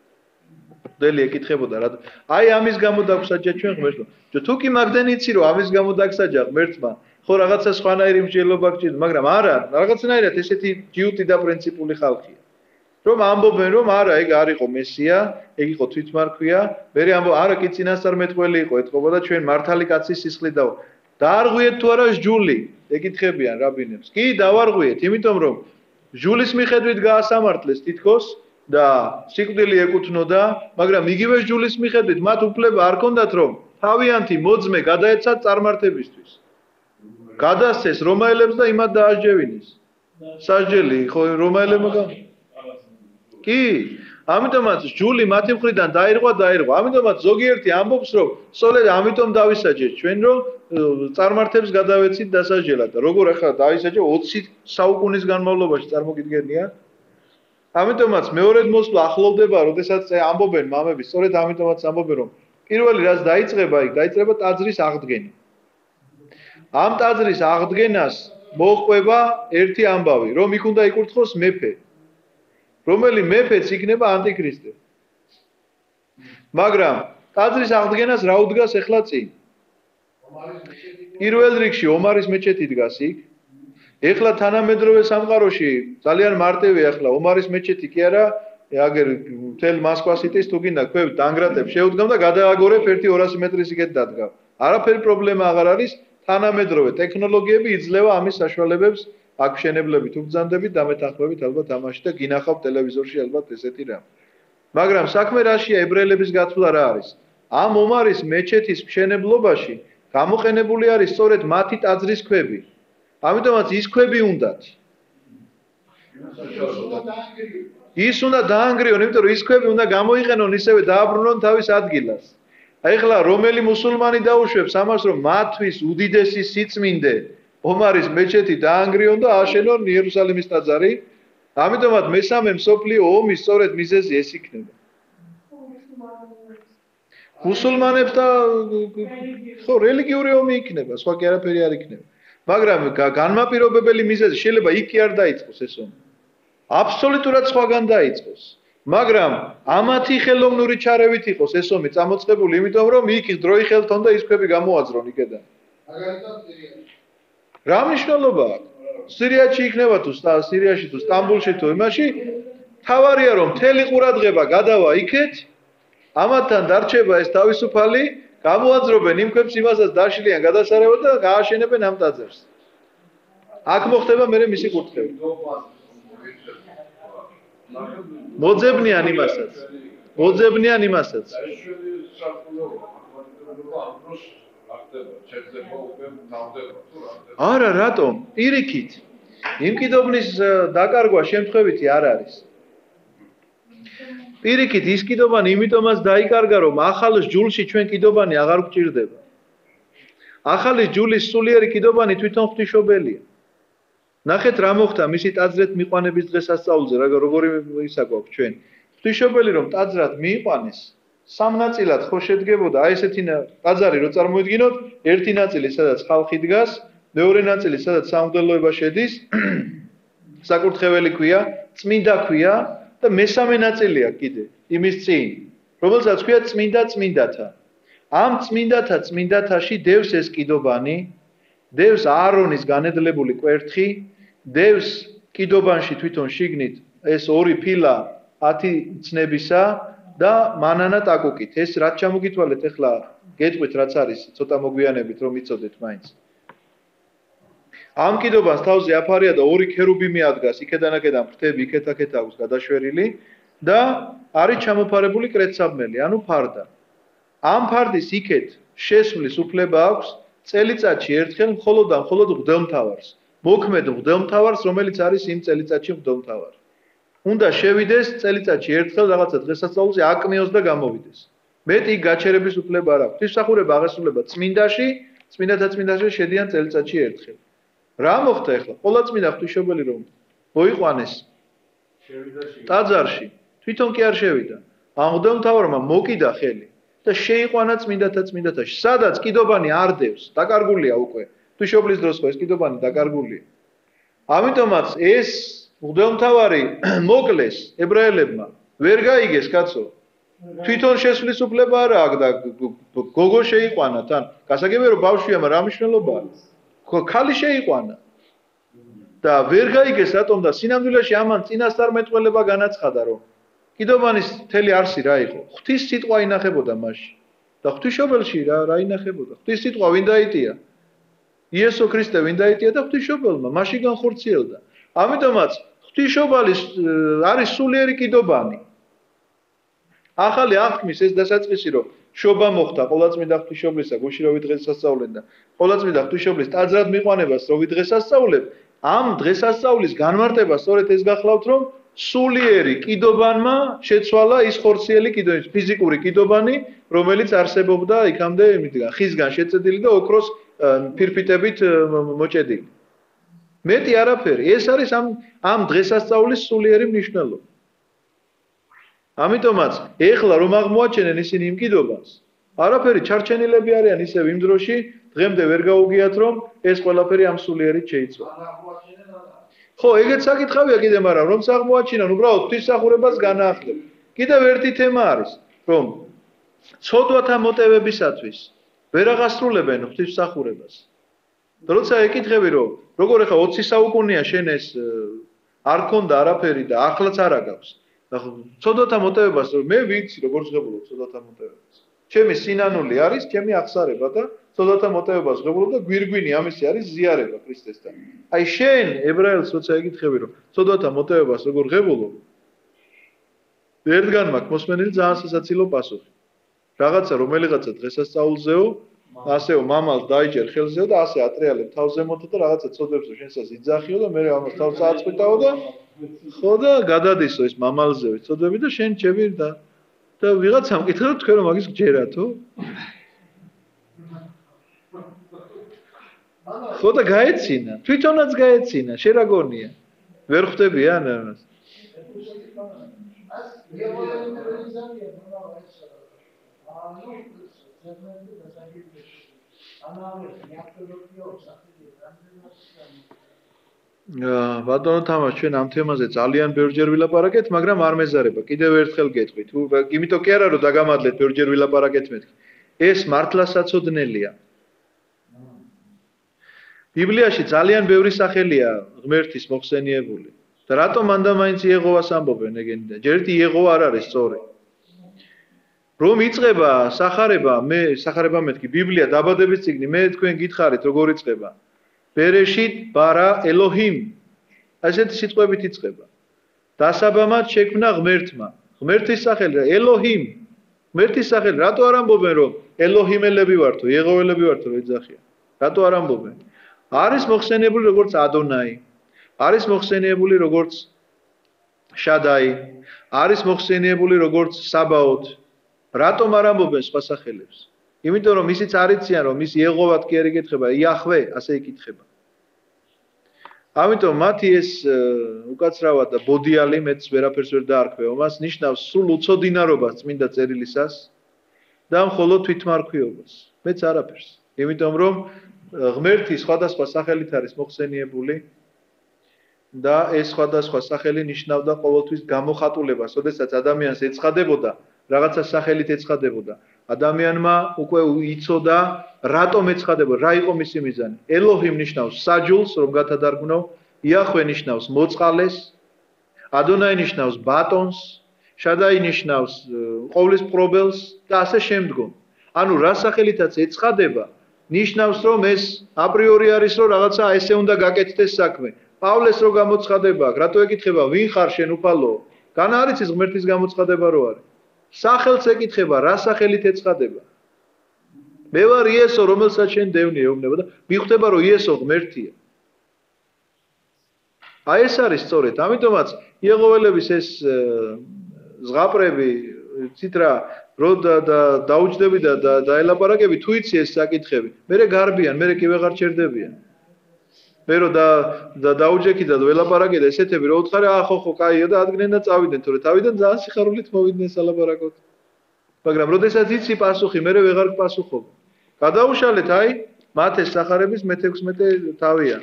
S1: მღვდელი ეკითხებოდა რა აი ამის გამო დაგვსაჯა ჩვენ ღმერთმა. თუ კი მაგდენ იცი რომ ამის გამო დაგვსაჯა ღმერთმა, ხო რაღაცა სხვანაირი მსჯელობა გჭირდა, მაგრამ არა, რაღაცნაირად ესეთი ჯიუტი და პრინციპული ხალხია. რომ ამბობენ რომ არა ეგ არ იყო მესია, ეგ იყო თვითმარქვია, მე ამბობ არა კი წინასწარმეტყველი იყო ეთყობოდა ჩვენ მართალი კაცის სისხლით და დაარღვიეთ თუ არა ჯული, ეკითხებიან რაბინებს. კი დავარღვიეთ, იმიტომ რომ ჯულის მიხედვით გაასამართლეს თითქოს და სიკვდილი ეკუთვნოდა, მაგრამ იგივე ჯულის მიხედვით მათ უფლება არ ჰქონდათ რომ თავიანთი მოძმე გადაეცათ წარმართებისთვის. გადასცეს რომაელებს და იმათ დაასჯევინეს. სასჯელი ხო რომაელებმა კი, ამიტომაც ჯული მათი მხრიდან დაირღვა. ამიტომაც ზოგიერთი ამბობს რომ სწორედ ამიტომ დავისაჯეთ ჩვენ რომ წარმართებს გადავეცით დასაჯელად. როგორ ახლა დავისაჯე 20 საუკუნის განმავლობაში წარმოგიდგენია? ამიტომაც მეორედ მოსვლა ახლოვდება, როდესაც ამბობენ მამები, სწორედ ამიტომაც ამბობენ რომ პირველი რაც დაიწყება იქ, დაიწყება ტაძრის აღდგენა. ამ ტაძრის აღდგენას მოჰყვება ერთი ამბავი, რომ იქ უნდა იკურთხოს მეფე. რომელი მეფეც იქნება ანტიქრისტე. მაგრამ ტაძრის აღდგენას რა უდგას ახლა წინ? პირველ რიგში ომარის მეჩეთი დგას იქ. ეხლა თანამედროვე სამყაროში ძალიან მარტივია ახლა ომარის მეჩეთი კი არა, აგერ მთელ მოსკვა სიტის თუ გინდა ქვევ დანგრატებს შეუდგამ და გადააგორებ 1-200 მეტრის იქეთ დადგა. არაფერი პრობლემა აღარ არის, თანამედროვე ტექნოლოგიები იძლევა ამის საშუალებებს აქ მშენებლები თუ ბრძანდებით დამეთანხმებით ალბათ ამაში და გინახავთ ტელევიზორში ალბათ ესეთი რამ. მაგრამ საქმე რაშია ებრაელების გათვლა რა არის? ამ ომარის მეჩეთის მშენებლობაში გამოყენებული არის სწორედ მათი ტაძრის ქვები. ამიტომაც ის ქვები უნდათ. ის უნდა დაანგრიონ, იმიტომ რომ ის ქვები უნდა გამოიყენონ ისევე დააბრუნონ თავის ადგილას. აი ხლა რომელი მუსულმანი დაუშვებს ამას რომ მათთვის უდიდესი სიწმინდე ომარის მეჩეთი დაანგრიონ და აშენონ იერუსალიმის ტაძარი. ამიტომაც მესამე მსოფლიო ომის სწორედ მიზეზი ეს იქნება. მუსულმანებს და ხო რელიგიური ომი იქნება, სხვა კი არაფერი არ იქნება. მაგრამ განმაპირობებელი მიზეზი შეიძლება იქ კი არ დაიწყოს ეს ომი. აბსოლუტურად სხვაგან დაიწყოს. მაგრამ ამათი ხელოვნური ჩარევით იყოს ეს ომი წამოწყებული, იმიტომ რომ იქ დროი ხელთ უნდა ის ქვები გამოაძრონ იქედან. რა მნიშვნელობა აქვს? სირიაში იქნება თუ სირიაში თუ სტამბოლში თუ იმაში თავარია რომ მთელი ყურადღება გადავა იქეთ, ამათთან დარჩება ეს თავისუფალი, გამოაძრობენ იმ ქვებს იმასაც დაშლიან გადასარევად და გააშენებენ ამ ტაძარს. აქ მოხდება მერე მისი კურთხევი. მოძებნიან იმასაც. არა, რატომ? პირიქით. იმ კიდობნის დაკარგვა შემთხვევითი არ არის. პირიქით ის კიდობანი იმიტომაც დაიკარგა, რომ ახალ ჯულში ჩვენ კიდობანი აღარ გვჭირდება. ახალი ჯულის სულიერი კიდობანი თვითონ ღვთისმშობელია. ნახეთ რა მოხდა მისი ტაძრეთ მიყვანების დღესასწაულზე, როგორი ისა გვაქვს ჩვენ. ღვთისმშობელი რომ ტაძრად მიიყვანეს, სამ ნაწილად ხო შედგებოდა, აი ესეთი ტაძარი რო წარმოიდგინოთ, ერთი ნაწილი სადაც ხალხი დგას, მეორე ნაწილი სადაც სამღვდელოება შედის, საკურთხეველი ქვია, წმინდა ქვია და მესამე ნაწილია კიდე იმის წინ, რომელსაც ქვია წმინდათა. ამ წმინდათაში დევს ეს კიდობანი, დევს აარონის განედლებული კვერთხი, დევს კიდობანში თვითონ შიგნით ეს ორი ფილა 10 ცნებისა და მანანა ტაკუკით. ეს რაც ჩამოგითვალეთ ახლა გეტყვით რაც არის ცოტა მოგვიანებით რომ იცოდეთ მაინც. ამ კიდობას თავზე აფარია და ორი ქერუბიმი ადგას, იქედან აქედან ფრთები იქეთ-აქეთ აქვს გადაშვერილი და არის ჩამოფარებული კრეცაბმელი, ანუ ფარდა. ამ ფარდის იქეთ შესვლის უფლება აქვს წელიწადში ერთხელ მხოლოდ მღვდელმთავარს. მოქმედ მღვდელმთავარს, რომელიც არის იმ წელიწადში მღვდელმთავარი. უნდა შევიდეს წელიწადში ერთხელ რაღაცა დღესასწაულზე აკმეოს და გამოვიდეს. მეტი გაჩერების უფლება არ აქვს. ღვთისმსახურება აღესრულება წმინდაში, წმინდათა შედიან წელიწადში ერთხელ. რა მოხდა ახლა? ყოვლადწმინდა ღვთისმშობელი რომ მოიყვანეს ტაძარში, თვითონ კი არ შევიდა. ამ მღვდელმთავარმა მოკიდა ხელი და შეიყვანა წმინდათაში. სადაც კიდობანი არ დევს, დაკარგულია უკვე. ღვთისმშობლის დროს ხო ეს კიდობანი დაკარგულია. ამიტომაც ეს მღვდელმთავარი მოკლეს ებრაელებმა, ვერ გაიგეს კაცო. თვითონ შესვლის უფლება არა აქვს და გოგო შეიყვანა თან. გასაგებია რომ ბავშვია, მაგრამ რა მნიშვნელობაა? ქალი შეიყვანა. და ვერ გაიგეს რატომ და სინამდვილეში ამან წინასწარმეტყველება განაცხადა რომ კიდობანის მთელი არსი რა იყო? ღვთის სიტყვა ინახებოდა მასში. და ღვთისმშობელში რა ინახებოდა? ღვთის სიტყვა ვინ დაიტია? იესო ქრისტე ვინ დაიტია და ღვთისმშობელმა მასში განხორციელდა. ამიტომაც ღვთისმშობლის არის სულიერი კიდობანი. ახალი აღთქმის ეს დასაწყისი რომ შობა მოხდა ყოვლადწმინდა ღვთისმშობლისა გუშინ რო ვიდღესასწაულენ და ყოვლადწმინდა ღვთისმშობლის ტაძრად მიყვანებას რო ვიდღესასწაულებ, ამ დღესასწაულის განმარტება სწორედ ეს გახლავთ რომ სულიერი კიდობანმა შეცვალა ის ხორციელი კიდობანი, ფიზიკური კიდობანი, რომელიც არსებობდა იქამდე ხისგან შეწედილი და ოქროს ფირფიტებით მოჭედილი. მეტი არაფერი, ეს არის ამ დღესასწაულის სულიერი მნიშვნელობა. ამიტომაც ეხლა რომ აღმოაჩენენ ისინი იმ კიდობას, არაფერი ჩარჩენილები არიან ისევ იმ დროში, დღემდე ვერ გაუგიათ რომ ეს ყველაფერი ამ სულიერით შეიცვალა. ხო, ეგეც საკითხავია კიდე, მაგრამ რომ აღმოაჩინონ, უბრალოდ ღვთისმსახურებას განაახლებ. კიდევ ერთი თემა არის, რომ ცოდვათა მოტივებისათვის ვერ აღასრულებენ ღვთისმსახურებას. როცა ეკითხები რომ როგორ ახლა 20 საუკუნეა შენ ეს არ ქონდა არაფერი და ახლაც არ აგავს. ცოდვათა მოტივებას მე ვიცი როგორ ზღებულობ ცოდვათა მოტივებას. ჩემი სინანული არის, ჩემი აღსარება და ცოდვათა მოტივებას ზღებულობ და გვირგვინი ამისი არის ზიარება ქრისტესთან. აი შენ ებრაელს როცა ეკითხები რომ ცოდვათა მოტივებას როგორ ღებულობ, ერთგან მაქვს მოსმენილი ძალიან სასაცილო პასუხი. რაღაცა რომელიღაცა დღესასწაულზეო, ასეო მამალს დაიჭერ ხელზეო და ასე ატრიალებ თავზე მოთო და რაღაცა ცოდვებსო შენსაც იძახიო და მე ამას თავს აწყვიტაო და ხო და გადადისო ეს მამალზევი ცოდვები და შენ ჩები და ვიღაცამ მკითხა რომ თქვენ რომ მაგის გჯერათო? ხო და გაეცინა, თვითონაც გაეცინა, შენ რა გონია? ვერ ხვდებიან ამას? ბატონო თამაშ ჩვენ ამ თემაზე ძალიან ბევრჯერ ვილაპარაკეთ, მაგრამ არ მეზარება. კიდევ ერთხელ გეტყვით. იმიტომ კი არა რომ დაგამადლეთ ბევრჯერ ვილაპარაკეთ მეთქი. ეს მართლა საწოდნელია. ბიბლიაში ძალიან ბევრი სახელია ღმერთის მოხსენიებული. და რატომ მანდა მაინც იეღოვას ამბობენ ეგენიდან? ჯერ იეღოვა არ არის სწორი. რომ იწყება სახარება მეთქი ბიბლია დაბადების წიგნი მე თქვენ გითხარით როგორ იწყება? ბერეშით ბარა ელოჰიმ. ასეთი სიტყვებით იწყება. დასაბამად შექმნა ღმერთმა. ღმერთის სახელი ელოჰიმ. ღმერთის სახელი რატო არ ამბობენ რომ ელოჰიმელები ვართო, იეღოველები ვართო რომ ეძახიან? რატო არ ამბობენ? არის მოხსენიებული როგორც ადონაი. არის მოხსენიებული როგორც შადაი. არის მოხსენიებული როგორც საბაოთ. რატომ არ ამბობენ სხვა სახელებს? იმიტომ რომ ისიც არიციან რომ ის იეღოვად კი არ იკითხება, იახვე ასე იკითხება. ამიტომ მათი ეს უკაცრავად და ბოდიალი მეც ვერაფერს ვერ დაარქვევ, მას ნიშნავს სულ უცოდინარობას წმინდა წერილისას და მხოლოდ თვითმარქვიობას. მეც არაფერს. იმიტომ რომ ღმერთი სხვადასხვა სახელით არის მოხსენიებული და ეს სხვადასხვა სახელი ნიშნავდა ყოველთვის გამოხატულებას, როდესაც ადამიანს ეცხადებოდა, რაღაცა სახელით ეცხადებოდა. ადამიანმა უკვე იცოდა, რატომ ეცხადებოდა, რა იყო მისი მიზანი. ელოჰიმ ნიშნავს საჯულს, რომ გათადარგვნო, იახვე ნიშნავს მოწყალეს, ადონაი ნიშნავს ბატონს, შადაი ნიშნავს ყოვლის პრობელს და ასე შემდგომ. ანუ რა სახელითაც ეცხადება, ნიშნავს რომ ეს აპრიორი არის რომ რაღაცა ესე უნდა გაკეთდეს საქმე. პავლეს რო გამოცხადება, რატო ეკითხება, ვინ ხარ შენ უფალო? განა არის ის ღმერთის გამოცხადება რო არის. სახელს ეკითხება, რა სახელით ეცხადება. მე ვარ იესო, რომელსაც შენ დევნი ეუბნება და მიხვდება რომ იესო ღმერთია. აი ეს არის სწორედ, ამიტომაც იეღოველების ეს ზღაპრები, ცით რა, რო დაუჯდები და დაელაპარაკები, თუ იცი ეს საკითხები, მერე გარბიან, მერე კი ვეღარ ჩერდებიან. მე რო დაუჯექი და ველაპარაკე და ესეთები რო უთხარი, ხო, კაია და ადგნენ და წავიდნენ, თორე თავიდან ძალიან სიხარულით მოვიდნენ სალაპარაკოდ. მაგრამ როდესაც იცი პასუხი, მერე ვეღარ გპასუხობ. გადაუშალეთ, აი, მათ ეს სახარების მე-16 თავია.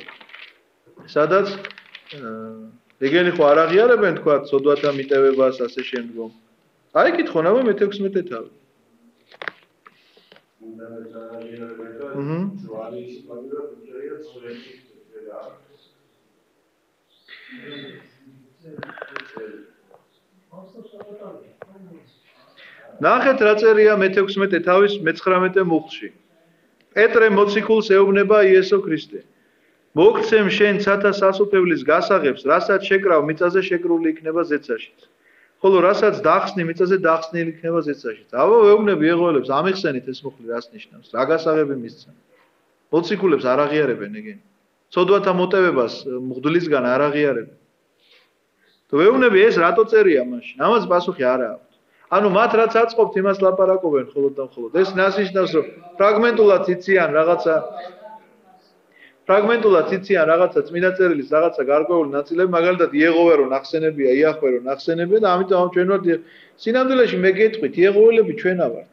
S1: სადაც ეგენი ხო არ აღიარებენ თქვა ცოდვათა მიტევებას ასე შემდგომ. აი კითხონ აბა მე-16 თავი. ნახეთ რა წერია მე-16 თავის მე-19 მუხლში. პეტრე მოციქულს ეუბნება იესო ქრისტე. მოგცემ შენ ცათა სასუფევლის გასაღებს, რასაც შეკრავ მიწაზე შეკრული იქნება ზეცაშიც. ხოლო რასაც დახსნი მიწაზე დახსნილი იქნება ზეცაშიც. აბა ვეუბნები იეღოველებს, ამიხსენით ეს მუხლი რას ნიშნავს? რა გასაღები მისცა? მოციქულებს არ აღიარებენ ეგენი. ცოდვათა მოტევებას მღვდლისგან არ აღიარებენ. თუ ვეუბნები ეს რატო წერია მაშინ? ამას პასუხი არა აქვს. ანუ მათ რაც აწყობთ იმას ლაპარაკობენ მხოლოდ და მხოლოდ. ეს ნასნიშნავს რომ ფრაგმენტულად იციან რაღაცა წმინდა წერილის რაღაცა გარკვეული ნაწილები, მაგალითად იეღოვე რო ნახსენებია, იახვე რო ნახსენებია და ამიტომ ჩვენ ვართ სინამდვილეში მე გეტყვით, იეღოველები ჩვენა ვართ.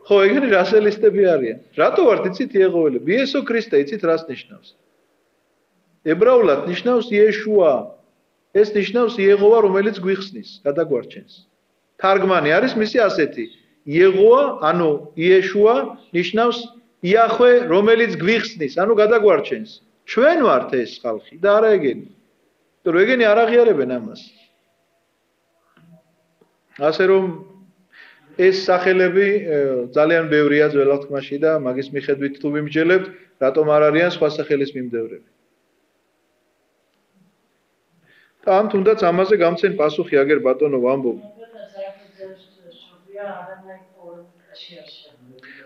S1: ხო, ეგენი რასელისტები არიან. რატო ვართ იცით იეღოველები? იესო ქრისტე იცით რას ნიშნავს? ებრაულად ნიშნავს იეშუა. ეს ნიშნავს იეღოვა, რომელიც გვიხსნის, გადაგვარჩენს. თარგმანი არის მისი ასეთი. იეღოვა, ანუ იეშუა ნიშნავს იახვე, რომელიც გვიხსნის, ანუ გადაგვარჩენს. ჩვენ ვართ ეს ხალხი და არა ეგენი. თუ ეგენი არ აღიარებენ ამას. ასე რომ ეს სახელები ძალიან ბევრია ძველად თქმაში და მაგის მიხედვით თუ ვიმსჯელებთ, რატომ არ არიან სხვა სახელის მიმდევრები. ამ თუნდაც ამაზე გამცენ პასუხი აგერ ბატონო ვამბობ.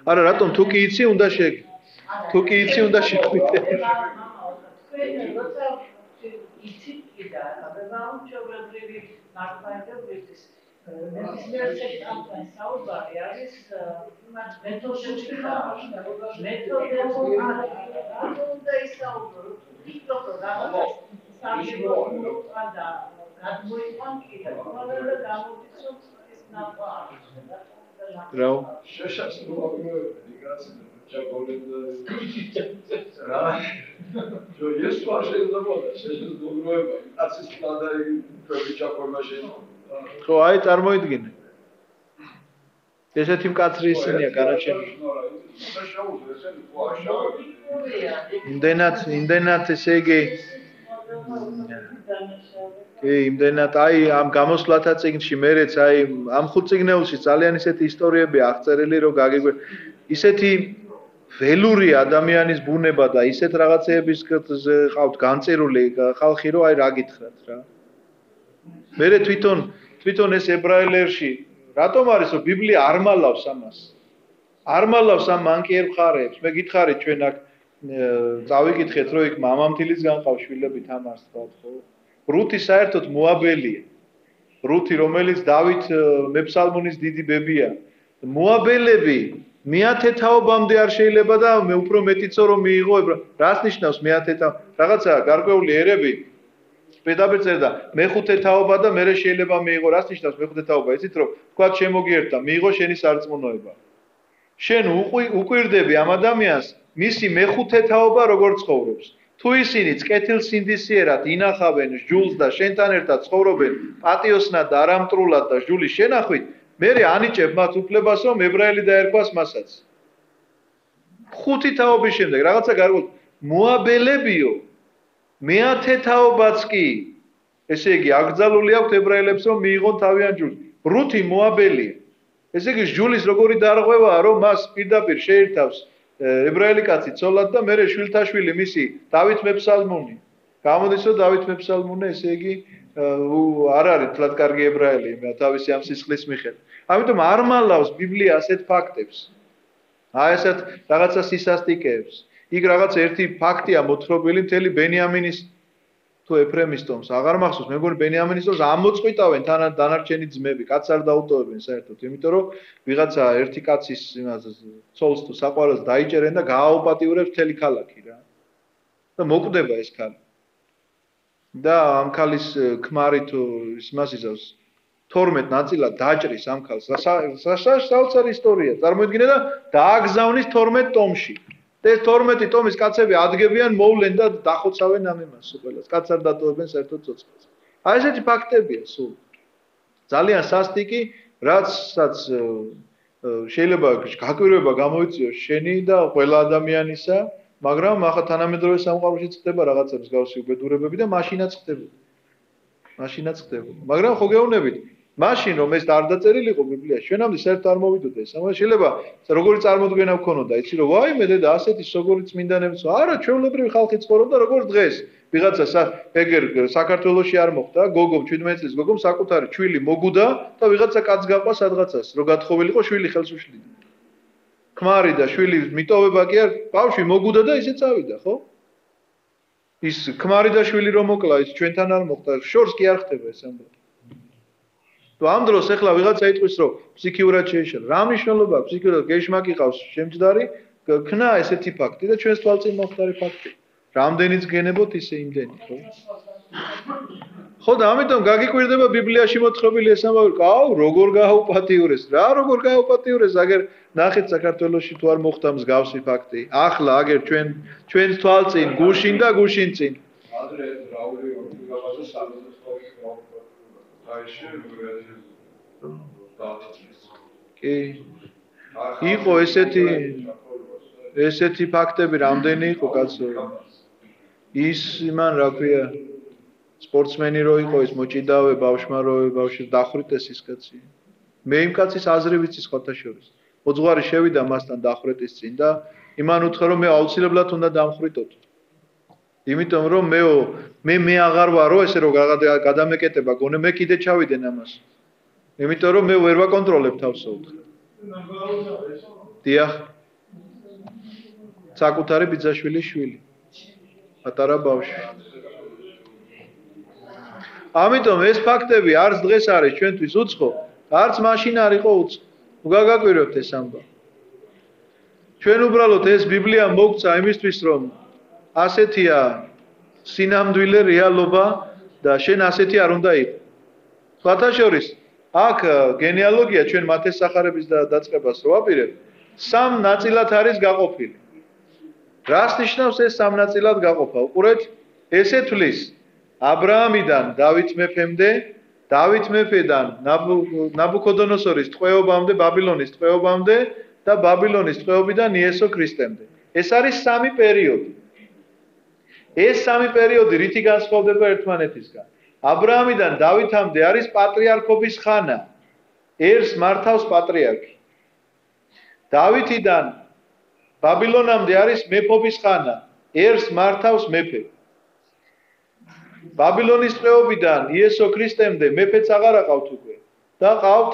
S1: არა რატომ თუ კი იცი უნდა შეგვიდე. ხო, აი წარმოიდგინე. ესეთი მკაცრი ისინია განაჩენი. იმდენად ესე იგი კი, იმდენად აი ამ გამოსვლათა წიგნში მერეც აი ამ ხუთ წიგნეულში ძალიან ისეთი ისტორიები აღწერილი რომ გაგიგვე ისეთი ველური ადამიანის ბუნება და ისეთ რაღაცეების ყავთ განწერული ხალხი რომ აი რა გითხრათ რა. მერე თვითონ ეს ებრაელერში რატომ არის რომ ბიბლია არ მალავს ამას? არ მალავს ამ მანკიერ მხარეებს. მე გითხარით ჩვენ აქ წავიკითხეთ რომ იქ მამამთილის განყავს შვილები თამარს თქვათ ხო? რუთი საერთოდ მოაბელია. რუთი რომელიც დავით მეფსალმონის დიდი ბებია. მოაბელები მეათე თაობამდე არ შეიძლება და მე უფრო მეტიცო რომ მიიღო რას ნიშნავს მეათე თაობა? რაღაცა გარკვეული ერები პირდაპირ წერდა მეხუთე თაობა და მერე შეიძლება მიიღო რას ნიშნავს მეხუთე თაობა? იცით რომ თქვა შემოგიერთა მიიღო შენი სარწმუნოება. შენ უყვირდები ამ ადამიანს მისი მეხუთე თაობა როგორ ცხოვრობს. თუ ისინი კეთილსინდისიერად ინახავენ ჯულს და შენთან ერთად ცხოვრობენ პატიოსნად და არამტრულად და ჯულის შენახვით, მერე ანიჭებ მათ უფლებას რომ ებრაელი დაერქვას მასაც. ხუთი თაობის შემდეგ რაღაცა გარკვეული მოაბელებიო მეათე თაობაც კი ესე იგი აკრძალული აქვს ებრაელებს რომ მიიღონ თავიანთ ჯულს. რუთი მოაბელია. ესე იგი ჯულის როგორი დარღვევაა რომ მას პირდაპირ შეერთავს ებრაელი კაცი ცოლად და მერე შვილთაშვილი მისი დავით მეფსალმონი. გამოდის რომ დავით მეფსალმონი ესე იგი არ არის თლად კარგი ებრაელი თავისი ამ სისხლის მიხედვით. ამიტომ არ მალავს ბიბლია ასეთ ფაქტებს. აი ესეთ რაღაცა სისასტიკეებს. იქ რაღაც ერთი ფაქტია მოთხრობილი მთელი ბენიამინის თუ ეფრემის ტომს აღარ მახსოვს მე მგონი ბენიამინის ტომს ამოწყვიტავენ თან დანარჩენი ძმები კაცს არ დაუტოვებენ საერთოდ იმიტომ რომ ვიღაცა ერთი კაცის ცოლს თუ საყვარელს დაიჭერენ და გააუპატიურებს მთელი ქალაქი რა და მოკვდება ეს ქალი და ამ ქალის ქმარი თუ იმას იზავს 12 ნაწილად დაჭრის ამ ქალს საოცარი ისტორია წარმოიდგინე და დააგზავნის 12 ტომში ეს 12 ტომის კაცები ადგებიან მოვლენ და დახოცავენ ამ იმას ყველას. კაც არ დატოვებენ საერთოდ ცოცხლას. აი ესეთი ფაქტებია სულ. ძალიან სასტიკი, რაცაც შეიძლება გაკვირვება გამოიწვიოს შენი და ყველა ადამიანისა, მაგრამ ახლა თანამედროვე სამყაროში ხდება რაღაცა მსგავსი უბედურებები და მაშინაც ხდება. მაგრამ ხო გეუბნებით მაშინ რომ ეს არ დაწერილიყო ბიბლიაში ჩვენამდე საერთოდ არ მოვიდოდა ეს ამას შეიძლება როგორი წარმოდგენა გქონოდა იცი რომ ვაიმე დედა ასეთი როგორი წმინდანები არა ჩვეულებრივი ხალხი ცხოვრობდა როგორც დღეს ვიღაცა ეგერ საქართველოში არ მოხდა გოგომ 17 წლის გოგომ საკუთარი ჩვილი მოგუდა და ვიღაცა კაც გაყვა სადღაცას რომ გათხოვილიყო შვილი ხელს უშლიდა ქმარი და შვილი მიტოვება კი არ ბავშვი მოგუდა და ისე წავიდა ხო ის ქმარი და შვილი რომ მოკლა ის ჩვენთან არ მოხდა შორს კი არ ხდება ეს ამბავი თუ ამ დროს ეხლა ვიღაცა იტყვის რომ ფსიქიურად შეიშალა რა მნიშვნელობა აქვს ფსიქიურად გეშმაკი ყავს შემჯდარი ქნა ესეთი ფაქტი და ჩვენს თვალწინ მომხდარი ფაქტი რამდენიც გენებოთ ისე იმდენი ხო ხო და ამიტომ გაგიკვირდება ბიბლიაში მოთხრობილი ეს ამბავი ყავ როგორ გააუპატიურეს რა როგორ გააუპატიურეს აგერ ნახეთ საქართველოში თუ არ მოხდა მსგავსი ფაქტი ახლა აგერ ჩვენ თვალწინ გუშინ და გუშინ წინ ადრე რაული გაბაზო სამოძ კი იყო ესეთი ფაქტები რამდენი იყო კაცო ის იმან რა ქვია სპორტსმენი რო იყო ის მოჭიდავე ბავშვმა რო ბავშვი დახვრიტეს ის კაცი მე იმ კაცის აზრი ვიცი სხვათა შორის მოძღვარი შევიდა მასთან დახვრეტის წინ და იმან უთხრა რომ მე აუცილებლად უნდა დამხვრიტოთ იმიტომ რომ მე აღარ ვარო ესე რომ გადამეკეტება გონე მე კიდე ჩავიდენ ამას იმიტომ რომ მე ვერ ვაკონტროლებ თავს უთხრა დიახ საკუთარი ბიძაშვილის შვილი პატარა ბავშვი ამიტომ ეს ფაქტები არც დღეს არის ჩვენთვის უცხო არც მაშინ არ იყო უცხო გაგაკვირვებთ ეს ამბავი ჩვენ უბრალოდ ეს ბიბლია მოგცა იმისთვის რომ ასეთია სინამდვილე რეალობა და შენ ასეთი არ უნდა იყო. სხვათა შორის, აქ გენეალოგია ჩვენ მათეს სახარების დაწყებას რო ვაპირებ, სამ ნაწილად არის გაყოფილი. რას ნიშნავს ეს სამ ნაწილად გაყოფა? უყურეთ, ესე თვლის აბრაამიდან დავით მეფემდე, დავით მეფედან ნაბუქოდონოსორის ტყვეობამდე, ბაბილონის ტყვეობამდე და ბაბილონის ტყვეობიდან იესო ქრისტემდე. ეს არის სამი პერიოდი. ეს სამი პერიოდი რითი განსხვავდება ერთმანეთისგან? აბრაამიდან დავითამდე არის პატრიარქობის ხანა. ერს მართავს პატრიარქი. დავითიდან ბაბილონამდე არის მეფობის ხანა. ერს მართავს მეფე. ბაბილონის წეობიდან იესო ქრისტემდე მეფეც აღარ აყავთ უკვე. და ყავთ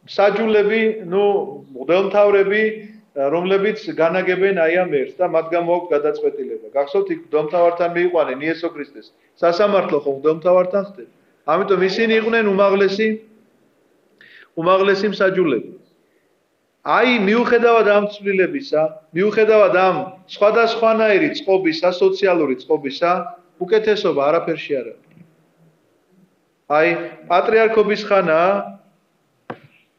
S1: საჯულები, მღვდელმთავრები, რომლებიც განაგებენ აი ამ ერს და მათ გამო აქვს გადაწყვეტილება. გახსოვთ იქ მღვდელმთავართან მიიყვანენ იესო ქრისტეს. სასამართლო ხო მღვდელმთავართან ხდება. ამიტომ ისინი იყვნენ უმაღლესი მსაჯულები. აი მიუხედავად ამ ცვლილებისა, მიუხედავად ამ სხვადასხვანაირი წყობისა, სოციალური წყობისა, უკეთესობა არაფერში არ არის. აი პატრიარქობის ხანა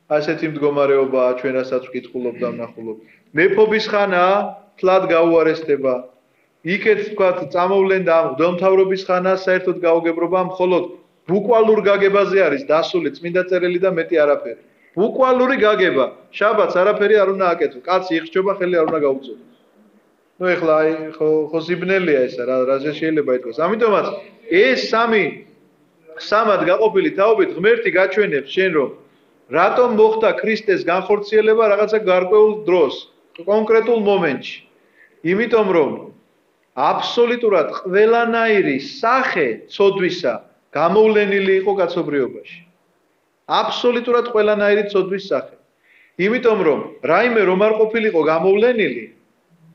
S1: ასეთი მდგომარეობაა ჩვენ რასაც ვკითხულობ და ვნახულობ. მეფობის ხანა თლად გაუარესდება. იქეთ თქვათ წამოვლენ და მღვდელმთავრობის ხანა საერთოდ გაუგებრობა მხოლოდ ბუკვალურ გაგებაზე არის დასული წმინდა წერილი და მეტი არაფერი. ბუკვალური გაგება. შაბათს არაფერი არ უნდა აკეთო. კაცი იხსჯობა, ხელი არ უნდა გაუწოდოს. ეხლა აი ხო ზიბნელია ესა, რაზე შეიძლება ითქვას. ამიტომაც ეს სამად გაყოფილი თაობით ღმერთი გაჩვენებს შენ რომ რატომ მოხდა ქრისტეს განხორციელება რაღაცა გარკვეულ დროს, კონკრეტულ მომენტში. იმიტომ რომ აბსოლუტურად ყველანაირი სახე ცოდვისა გამოვლენილი იყო კაცობრიობაში. აბსოლუტურად ყველანაირი ცოდვის სახე. იმიტომ რომ რაიმე რომ არ ყოფილიყო გამოვლენილი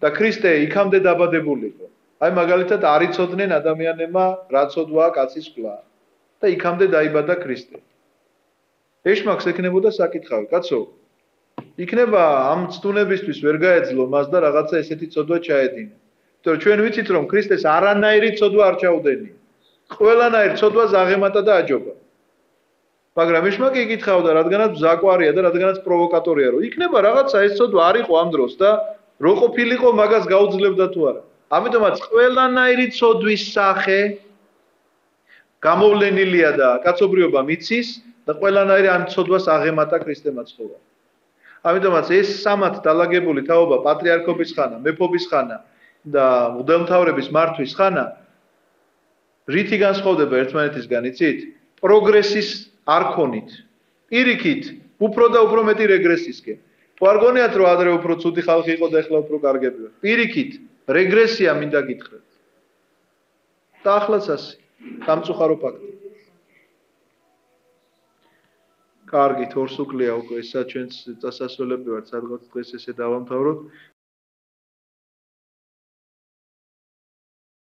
S1: და ქრისტე იქამდე დაბადებულიყო. აი მაგალითად არ იცოდნენ ადამიანებმა რა ცოდვაა კაცის ყლა და იქამდე დაიბადა ქრისტე. ეშმაკს ექნებოდა საკითხავი, კაცო, იქნება ამ ცდუნებისთვის ვერ გაეძლო მას და რაღაცა ესეთი ცოდვა ჩაედინა. იმიტომ ჩვენ ვიცით რომ ქრისტეს არანაირი ცოდვა არ ჩაუდენია. ყველანაირ ცოდვას აღემატა და აჯობა. მაგრამ ეშმაკი იკითხავდა, რადგანაც ბზაკვარია და რადგანაც პროვოკატორია, რომ იქნება რაღაცა ეს ცოდვა არ იყო ამ დროს და რო ყოფილიყო მაგას გაუძლებდა თუ არა. ამიტომაც ყველანაირი ცოდვის სახე გამოვლენილია და კაცობრიობა მიცის და ყველანაირი ამ ცოდვას აღემატა ქრისტე მაცხოვარი. ამიტომაც ეს სამად დალაგებული თაობა პატრიარქობის ხანა, მეფობის ხანა და მღვდელმთავრების მართვის ხანა რითი განსხვავდება ერთმანეთისგან, იცით? პროგრესის არქონით. პირიქით, უფრო და უფრო მეტი რეგრესისკენ. თუ არ გონიათ რომ ადრე უფრო ცუდი ხალხი იყო და ახლა უფრო კარგები ვართ. პირიქით, რეგრესია მინდა გითხრათ. და ახლაც ასე, სამწუხარო ფაქტი. კარგით, ორს უკლია უკვე ესა ჩვენს წასასვლელები ვართ, სადღაც დღეს ესე დავამთავროთ.